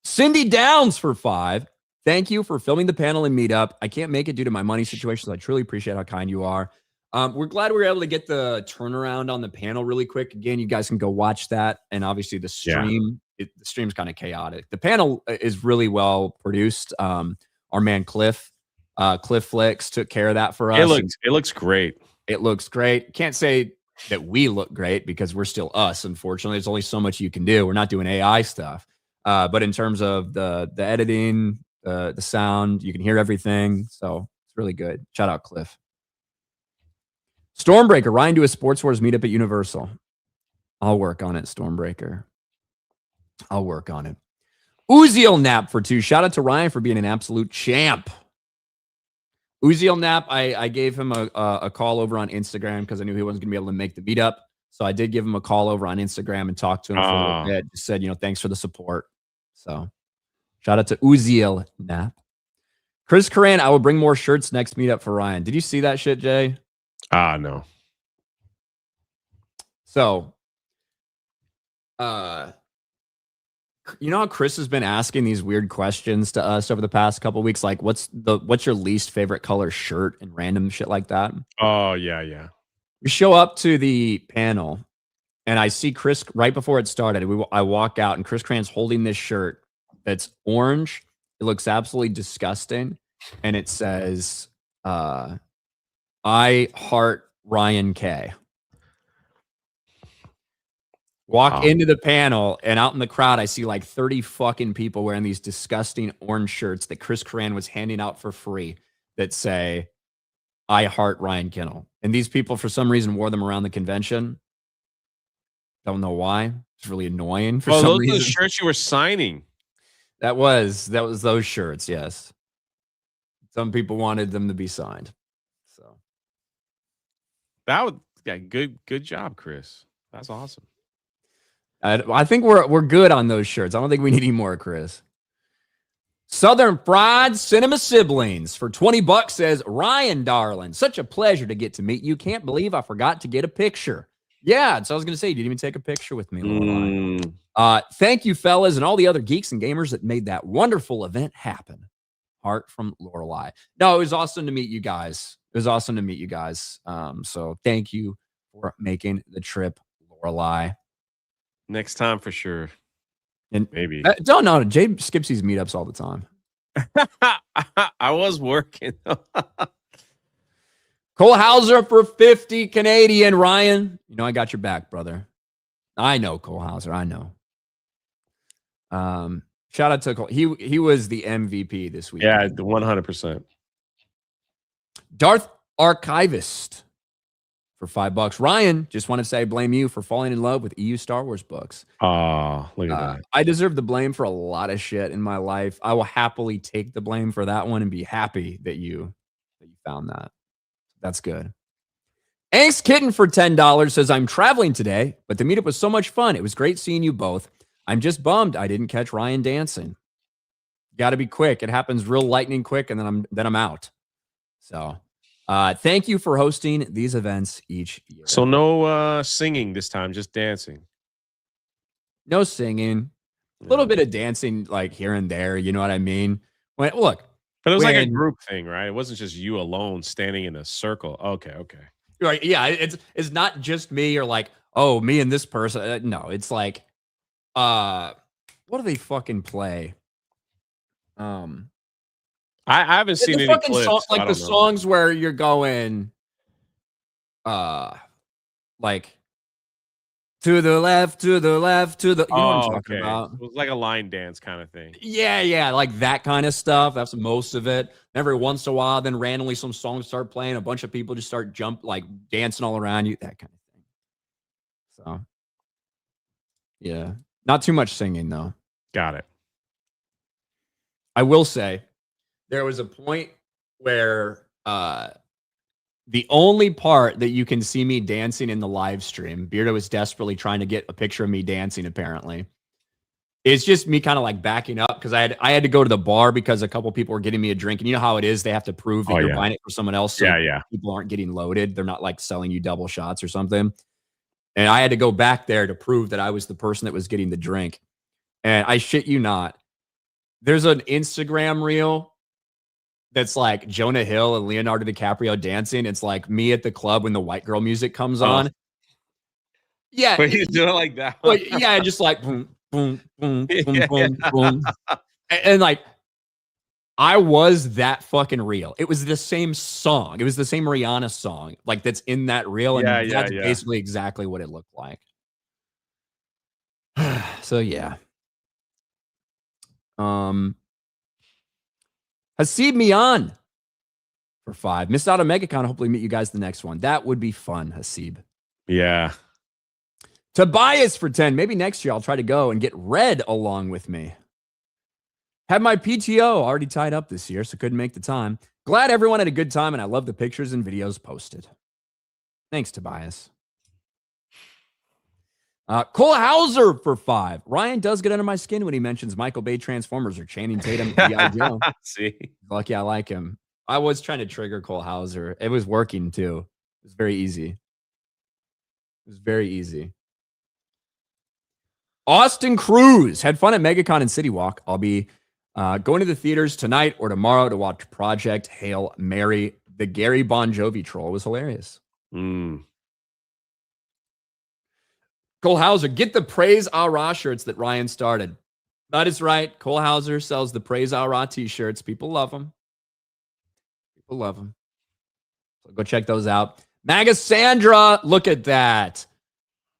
Cindy Downs for $5. Thank you for filming the panel and meetup. I can't make it due to my money situation, so I truly appreciate how kind you are. We're glad we were able to get the turnaround on the panel really quick. Again, you guys can go watch that. And obviously the stream, the stream's kind of chaotic. The panel is really well produced. Our man Cliff Flicks took care of that for us. It looks great. It looks great. Can't say that we look great because we're still us. Unfortunately, there's only so much you can do. We're not doing AI stuff. But in terms of the editing, the sound, you can hear everything. So it's really good. Shout out Cliff. Stormbreaker, Ryan do a Sports Wars meetup at Universal. I'll work on it, Stormbreaker. I'll work on it. Uziel Nap for $2. Shout out to Ryan for being an absolute champ. Uziel Nap, I gave him a call over on Instagram because I knew he wasn't going to be able to make the meetup. So I did give him a call over on Instagram and talked to him for a little bit. Just said, thanks for the support. So shout out to Uziel Nap. Chris Coran, I will bring more shirts next meetup for Ryan. Did you see that shit, Jay? No. So, you know how Chris has been asking these weird questions to us over the past couple of weeks? Like, what's your least favorite color shirt and random shit like that? Oh, yeah. We show up to the panel and I see Chris right before it started. I walk out and Chris Cran's holding this shirt that's orange. It looks absolutely disgusting. And it says, I heart Ryan K. Walk into the panel and out in the crowd, I see like 30 fucking people wearing these disgusting orange shirts that Chris Coran was handing out for free that say, I heart Ryan Kinnell. And these people, for some reason, wore them around the convention. Don't know why. It's really annoying for some reason. Those are the shirts you were signing. That was those shirts, yes. Some people wanted them to be signed. So good job, Chris. That's awesome. I think we're good on those shirts. I don't think we need any more, Chris. Southern Fried Cinema Siblings for $20 says, Ryan, darling, such a pleasure to get to meet you. Can't believe I forgot to get a picture. Yeah, so I was going to say, you didn't even take a picture with me. Thank you, fellas, and all the other geeks and gamers that made that wonderful event happen. Heart from Lorelei. No, it was awesome to meet you guys. So thank you for making the trip, Lorelei. Next time for sure. And maybe. Don't know. Jay skips these meetups all the time. I was working. Cole Hauser for 50 Canadian. Ryan, you know I got your back, brother. I know Cole Hauser. I know. Shout out to Cole. He was the MVP this week. Yeah, 100%. Darth Archivist for $5. Ryan, just want to say I blame you for falling in love with EU Star Wars books. Oh, look at that. I deserve the blame for a lot of shit in my life. I will happily take the blame for that one and be happy that you found that. That's good. Angst Kitten for $10 says, I'm traveling today, but the meetup was so much fun. It was great seeing you both. I'm just bummed I didn't catch Ryan dancing. Got to be quick. It happens real lightning quick, and then I'm out. So thank you for hosting these events each year. So no singing this time, just dancing. No singing. A little bit of dancing like here and there. You know what I mean? Look. But it was like a group thing, right? It wasn't just you alone standing in a circle. Okay. Right. Yeah. It's not just me or like, oh, me and this person. No, it's like, what do they fucking play? I haven't seen any clips. Like the songs where you're going, like to the left, to the left, to the. You know what I'm talking about? It was like a line dance kind of thing. Yeah, like that kind of stuff. That's most of it. Every once in a while, then randomly some songs start playing. A bunch of people just start dancing all around you. That kind of thing. So, yeah, not too much singing though. Got it. I will say, there was a point where the only part that you can see me dancing in the live stream, Beardo was desperately trying to get a picture of me dancing, apparently. It's just me kind of like backing up because I had to go to the bar because a couple people were getting me a drink. And you know how it is. They have to prove that you're buying it for someone else. So people aren't getting loaded. They're not like selling you double shots or something. And I had to go back there to prove that I was the person that was getting the drink. And I shit you not. There's an Instagram reel that's like Jonah Hill and Leonardo DiCaprio dancing. It's like me at the club when the white girl music comes on. Yeah. But he's doing it like that. Well, yeah, just like boom, boom, boom, boom, boom, boom. And like, I was that fucking real. It was the same song. It was the same Rihanna song, like that's in that reel. And that's basically exactly what it looked like. So yeah. Hasib Mian for $5. Missed out on Megacon. Hopefully meet you guys the next one. That would be fun, Hasib. Yeah. Tobias for 10. Maybe next year I'll try to go and get Red along with me. Had my PTO already tied up this year, so couldn't make the time. Glad everyone had a good time, and I love the pictures and videos posted. Thanks, Tobias. Cole Hauser for 5. Ryan does get under my skin when he mentions Michael Bay Transformers or Channing Tatum. See, lucky I like him. I was trying to trigger Cole Hauser. It was working too. It was very easy. Austin Cruz had fun at Megacon and City Walk. I'll be going to the theaters tonight or tomorrow to watch Project Hail Mary. The Gary Bon Jovi troll was hilarious. Cole Hauser, get the Praise Ah Rah shirts that Ryan started. That is right. Cole Hauser sells the Praise Ah Rah t-shirts. People love them. So go check those out. Magasandra, look at that.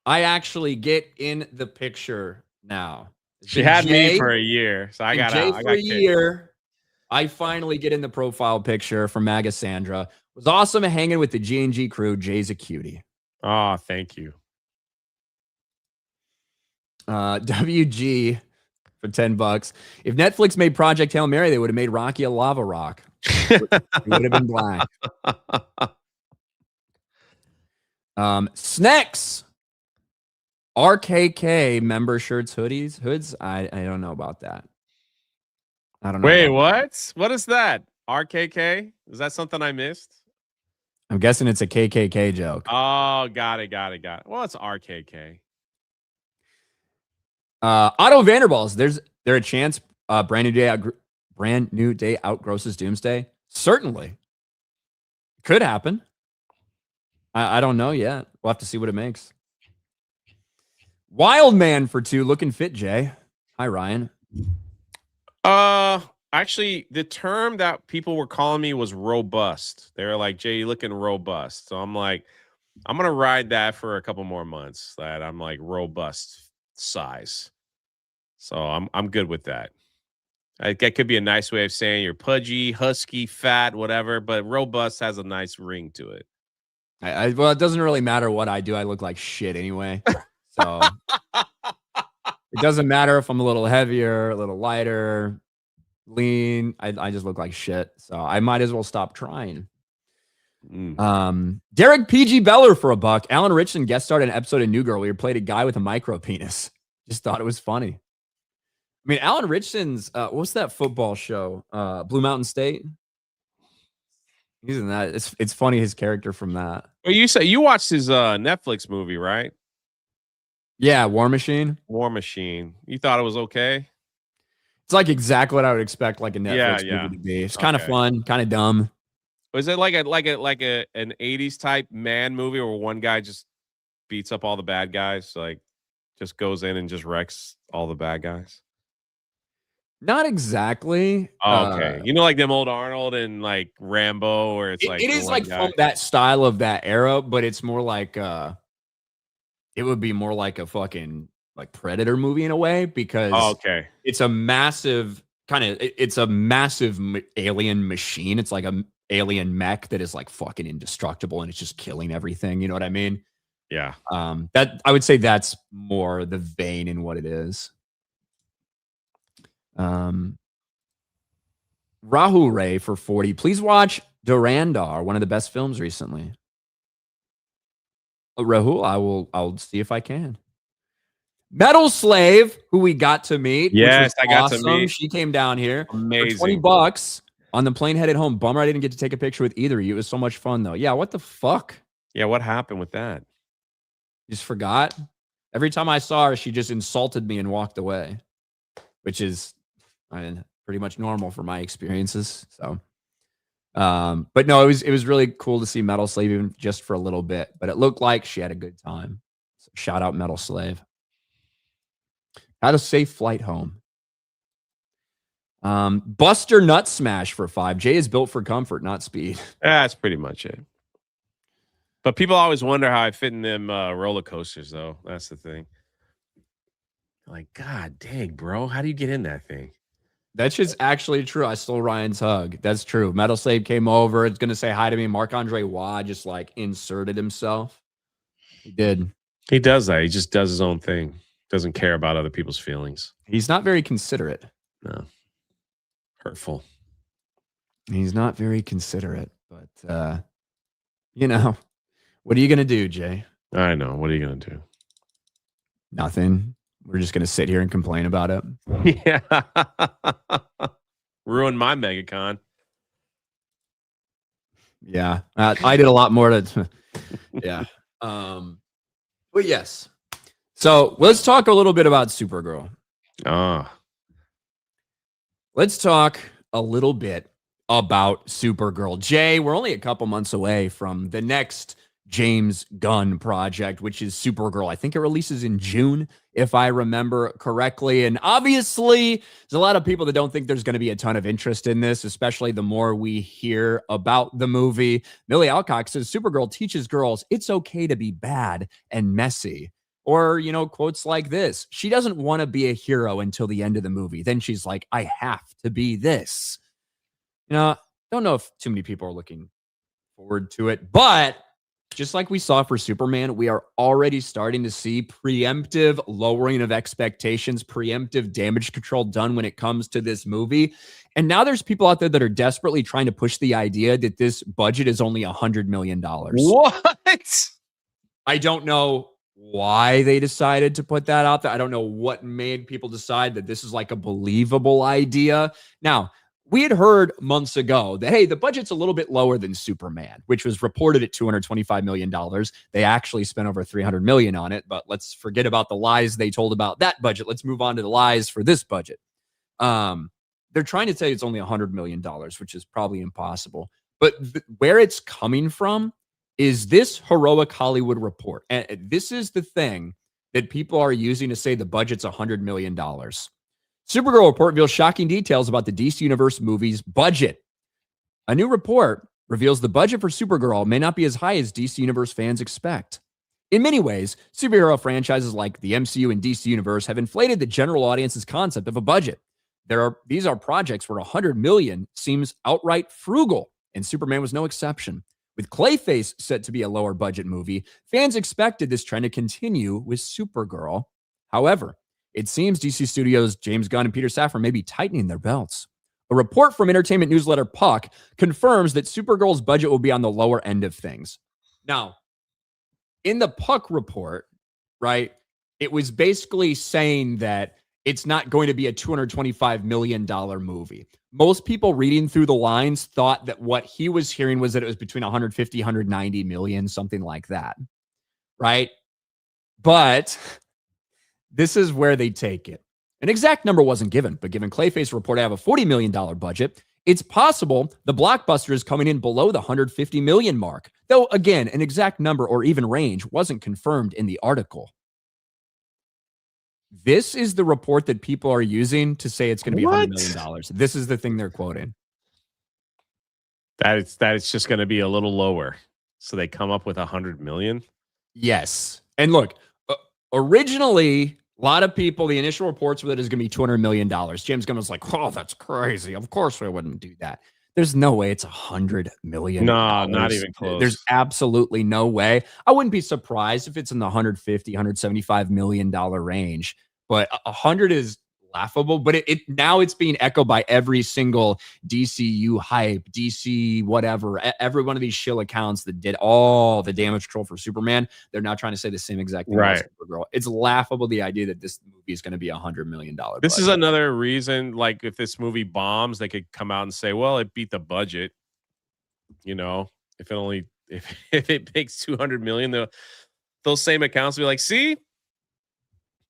I actually get in the picture now. She had me for a year, so I got out. For a year, I finally get in the profile picture from Magasandra. It was awesome hanging with the G&G crew. Jay's a cutie. Oh, thank you. WG for $10. If Netflix made Project Hail Mary, they would have made Rocky a lava rock. It would have been black. Snacks. RKK member shirts, hoods. I don't know about that. I don't know. Wait, what? What is that? RKK? Is that something I missed? I'm guessing it's a KKK joke. Oh, got it. Well, it's RKK. Otto Vanderballs. There a chance brand new day outgrosses Doomsday? Certainly. Could happen. I don't know yet. We'll have to see what it makes. Wild Man for 2, looking fit, Jay. Hi, Ryan. Actually, the term that people were calling me was robust. They were like, "Jay, you looking robust." So I'm like, I'm gonna ride that for a couple more months. That I'm like robust size. So I'm good with that. That could be a nice way of saying you're pudgy, husky, fat, whatever. But robust has a nice ring to it. Well, it doesn't really matter what I do. I look like shit anyway. So it doesn't matter if I'm a little heavier, a little lighter, lean. I just look like shit. So I might as well stop trying. Derek PG Beller for a buck. Alan Ritchson guest starred in an episode of New Girl where he played a guy with a micro penis. Just thought it was funny. I mean, Alan Ritchson's what's that football show? Blue Mountain State. He's in that. It's funny his character from that. Well, you say you watched his Netflix movie, right? Yeah, War Machine. War Machine. You thought it was okay? It's like exactly what I would expect like a Netflix movie to be. It's kind of fun, kind of dumb. Was it like an 80s type man movie where one guy just beats up all the bad guys, like just goes in and just wrecks all the bad guys? Not exactly. Oh, okay. You know, like them old Arnold and like Rambo, where it's like it is like from that style of that era, but it's more like it would be more like a fucking like Predator movie in a way because it's a massive alien machine. It's like a alien mech that is like fucking indestructible and it's just killing everything. You know what I mean? Yeah. That I would say that's more the vein in what it is. Rahul Ray for 40. Please watch Durandar, one of the best films recently. Rahul, I'll see if I can. Metal Slave, who we got to meet. Yes, I got to meet. She came down here. Amazing. For $20 on the plane headed home. Bummer I didn't get to take a picture with either of you. It was so much fun though. Yeah, what the fuck? Yeah, what happened with that? Just forgot. Every time I saw her, she just insulted me and walked away, which is pretty much normal for my experiences. So, but no, it was really cool to see Metal Slave even just for a little bit. But it looked like she had a good time. So shout out Metal Slave. Had a safe flight home. Buster Nut Smash for 5. Jay is built for comfort, not speed. That's pretty much it. But people always wonder how I fit in them roller coasters, though. That's the thing. Like, God dang, bro, how do you get in that thing? That's just actually true. I stole Ryan's hug. That's true. Metal Slave came over. It's going to say hi to me. Marc-Andre Waugh just like inserted himself. He did. He does that. He just does his own thing. Doesn't care about other people's feelings. He's not very considerate. No. Hurtful. He's not very considerate, but you know, what are you going to do, Jay? I know. What are you going to do? Nothing. We're just going to sit here and complain about it. Yeah. Ruin my Megacon. Yeah. I did a lot more to, yeah. But yes. So let's talk a little bit about Supergirl. Let's talk a little bit about Supergirl. Jay, we're only a couple months away from the next James Gunn project, which is Supergirl. I think it releases in June, if I remember correctly. And obviously, there's a lot of people that don't think there's going to be a ton of interest in this, especially the more we hear about the movie. Millie Alcock says Supergirl teaches girls it's okay to be bad and messy. Or, you know, quotes like this. She doesn't want to be a hero until the end of the movie. Then she's like, I have to be this. You know, don't know if too many people are looking forward to it, but just like we saw for Superman, we are already starting to see preemptive lowering of expectations, preemptive damage control done when it comes to this movie. And now there's people out there that are desperately trying to push the idea that this budget is only $100 million. What? I don't know why they decided to put that out there. I don't know what made people decide that this is like a believable idea. Now, we had heard months ago that, hey, the budget's a little bit lower than Superman, which was reported at $225 million. They actually spent over $300 million on it, but let's forget about the lies they told about that budget. Let's move on to the lies for this budget. They're trying to say it's only $100 million, which is probably impossible. But where it's coming from is this heroic Hollywood report. And this is the thing that people are using to say the budget's $100 million. Supergirl report reveals shocking details about the DC Universe movie's budget. A new report reveals the budget for Supergirl may not be as high as DC Universe fans expect. In many ways, superhero franchises like the MCU and DC Universe have inflated the general audience's concept of a budget. These are projects where $100 million seems outright frugal, and Superman was no exception. With Clayface set to be a lower budget movie, fans expected this trend to continue with Supergirl. However, it seems DC Studios' James Gunn and Peter Safran may be tightening their belts. A report from entertainment newsletter Puck confirms that Supergirl's budget will be on the lower end of things. Now, in the Puck report, right, it was basically saying that it's not going to be a $225 million movie. Most people reading through the lines thought that what he was hearing was that it was between 150, 190 million, something like that, right? But this is where they take it. An exact number wasn't given, but given Clayface report to have a $40 million budget, it's possible the blockbuster is coming in below the 150 million mark. Though, again, an exact number or even range wasn't confirmed in the article. This is the report that people are using to say it's going to be $100 million. This is the thing they're quoting. That it's just going to be a little lower. So they come up with 100 million? Yes. And look, originally, a lot of people, the initial reports were that it's going to be $200 million. James Gunn was like, oh, that's crazy. Of course I wouldn't do that. There's no way it's $100 million. No, not even close. There's absolutely no way. I wouldn't be surprised if it's in the $150, $175 million range. But 100 is laughable. But now it's being echoed by every single DCU hype, DC whatever, every one of these shill accounts that did all the damage control for Superman. They're now trying to say the same exact thing about Supergirl. It's laughable, the idea that this movie is going to be $100 million. This is another reason, like, if this movie bombs, they could come out and say, well, it beat the budget. You know, if it makes 200 million, those same accounts will be like, see,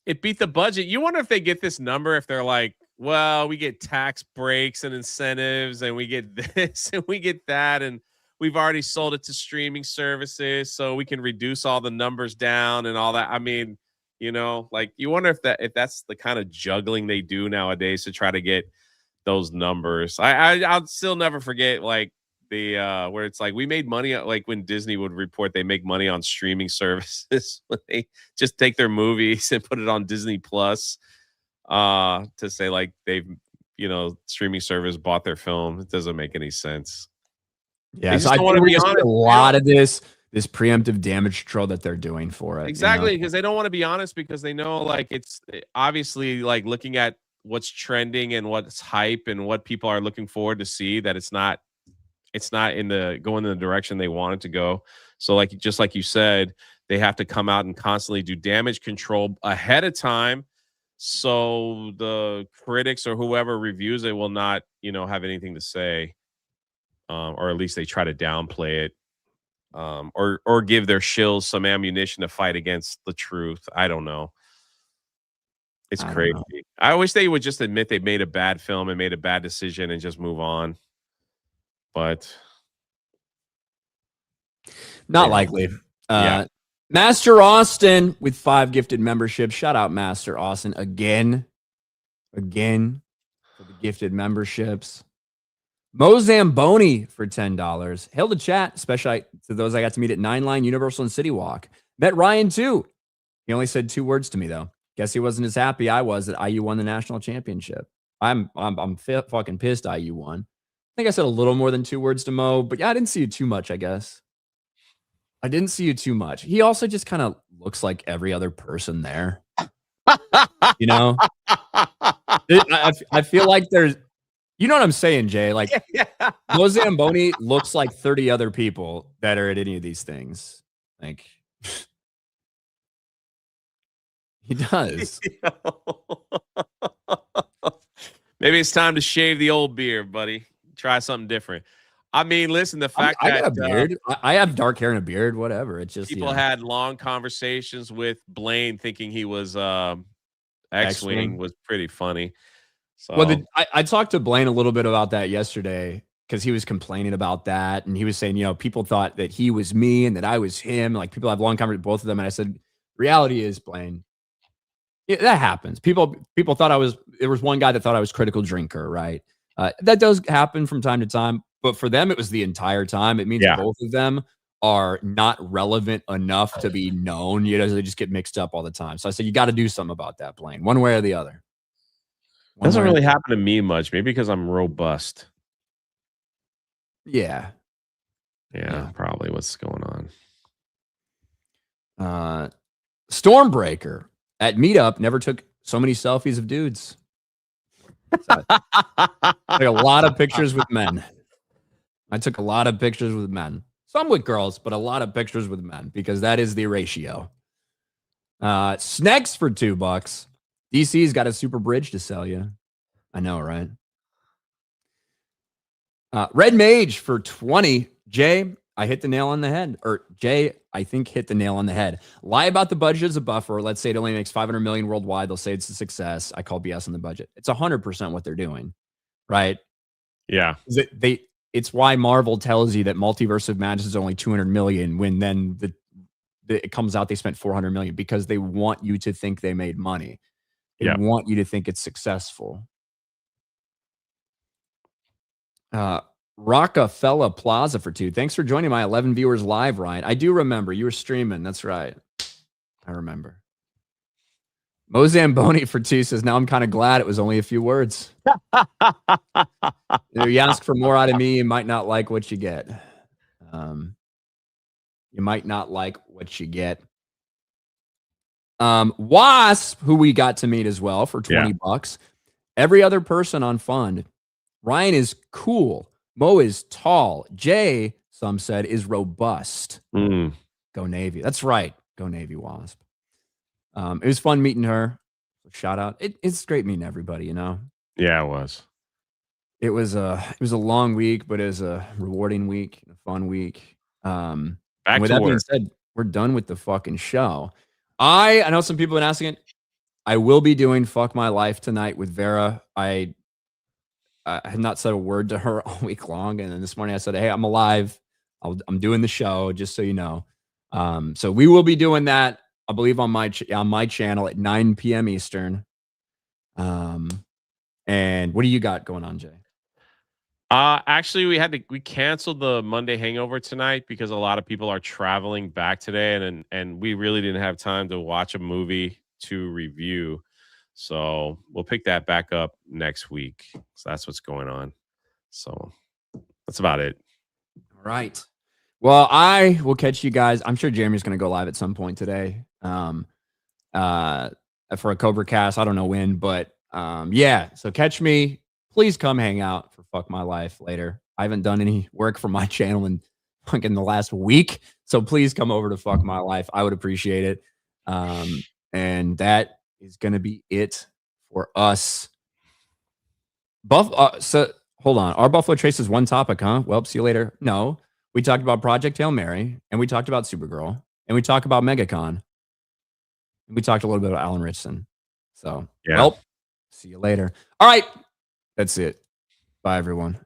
it beat the budget. You wonder if they get this number, if they're like, well, we get tax breaks and incentives and we get this and we get that. And we've already sold it to streaming services, so we can reduce all the numbers down and all that. I mean, you know, like, you wonder if that's the kind of juggling they do nowadays to try to get those numbers. I'll still never forget, like, the where it's like, we made money, like when Disney would report they make money on streaming services when they just take their movies and put it on Disney Plus to say, like, they've, you know, streaming service bought their film. It doesn't make any sense. Yeah, so I want to be honest. A lot of this preemptive damage control that they're doing for it. Exactly, because they don't want to be honest, because they know, like, it's obviously, like, looking at what's trending and what's hype and what people are looking forward to see, that it's not going in the direction they want it to go. So, like, just like you said, they have to come out and constantly do damage control ahead of time, so the critics or whoever reviews it will not, you know, have anything to say, or at least they try to downplay it, or give their shills some ammunition to fight against the truth. I don't know. It's crazy. I wish they would just admit they made a bad film and made a bad decision and just move on. But not likely. Yeah. Master Austin with 5 gifted memberships. Shout out Master Austin again for the gifted memberships. Mo Zamboni for $10. Hail to chat, especially to those I got to meet at 9 Line, Universal, and City Walk. Met Ryan too. He only said 2 words to me though. Guess he wasn't as happy I was that IU won the national championship. I'm fucking pissed IU won. I think I said a little more than 2 words to Mo, but yeah, I didn't see you too much, I guess. I didn't see you too much. He also just kind of looks like every other person there. You know? I feel like there's, you know what I'm saying, Jay? Like, Mo Zamboni looks like 30 other people that are at any of these things. Like, he does. Maybe it's time to shave the old beard, buddy. Try something different. I mean, listen, the fact I got a beard. I have dark hair and a beard, whatever. It's just, people had long conversations with Blaine thinking he was X-Wing was pretty funny. So, well, I talked to Blaine a little bit about that yesterday, because he was complaining about that, and he was saying, you know, people thought that he was me and that I was him. Like, people have long conversations, both of them, and I said, reality is, Blaine, Yeah, that happens. People thought I was. There was one guy that thought I was critical drinker, right? That does happen from time to time, but for them, it was the entire time. It means Yeah. both of them are not relevant enough to be known. You know, they just get mixed up all the time. So I said, you got to do something about that, Blaine, one way or the other. One Doesn't way or really the other. happen to me much. Maybe because I'm robust. Yeah. Yeah, probably what's going on. Stormbreaker at Meetup never took so many selfies of dudes. So, took a lot of pictures with men. I took a lot of pictures with men. Some with girls, but a lot of pictures with men because that is the ratio. Snacks for $2. DC's got a super bridge to sell you. I know, right? Red Mage for 20. Jay, I hit the nail on the head. Or Jay, I think hit the nail on the head. Lie about the budget as a buffer. Let's say it only makes 500 million worldwide. They'll say it's a success. I call BS on the budget. It's 100% what they're doing, right? Yeah. It's why Marvel tells you that Multiverse of Madness is only 200 million when then it comes out they spent 400 million because they want you to think they made money. They want you to think it's successful. Rockefeller Plaza for 2. Thanks for joining my 11 viewers live, Ryan. I do remember you were streaming. That's right. I remember. Mozamboni for 2 says, now I'm kind of glad it was only a few words. You ask for more out of me, you might not like what you get. You might not like what you get. Wasp, who we got to meet as well for $20. Every other person on Fund. Ryan is cool. Mo is tall. Jay, some said, is robust. Go Navy. That's right. Go Navy, Wasp. It was fun meeting her. Shout out. It's great meeting everybody, you know? Yeah, it was. It was a long week, but it was a rewarding week, a fun week. With that being said, we're done with the fucking show. I know some people have been asking it. I will be doing Fuck My Life tonight with Vera. I had not said a word to her all week long. And then this morning I said, hey, I'm alive. I'm doing the show, just so you know. So we will be doing that, I believe, on my channel at 9 p.m. Eastern. And what do you got going on, Jay? Actually, we canceled the Monday Hangover tonight because a lot of people are traveling back today, and we really didn't have time to watch a movie to review. So we'll pick that back up next week. So that's what's going on. So that's about it. All right. Well, I will catch you guys. I'm sure Jeremy's going to go live at some point today. For a Cobra Cast. I don't know when, but yeah. So catch me. Please come hang out for Fuck My Life later. I haven't done any work for my channel in fucking the last week. So please come over to Fuck My Life. I would appreciate it. And that is going to be it for us. So hold on. Our Buffalo Trace is one topic, huh? Well, see you later. No, we talked about Project Hail Mary, and we talked about Supergirl, and we talked about Megacon, and we talked a little bit about Alan Ritchson. So, well, see you later. All right. That's it. Bye, everyone.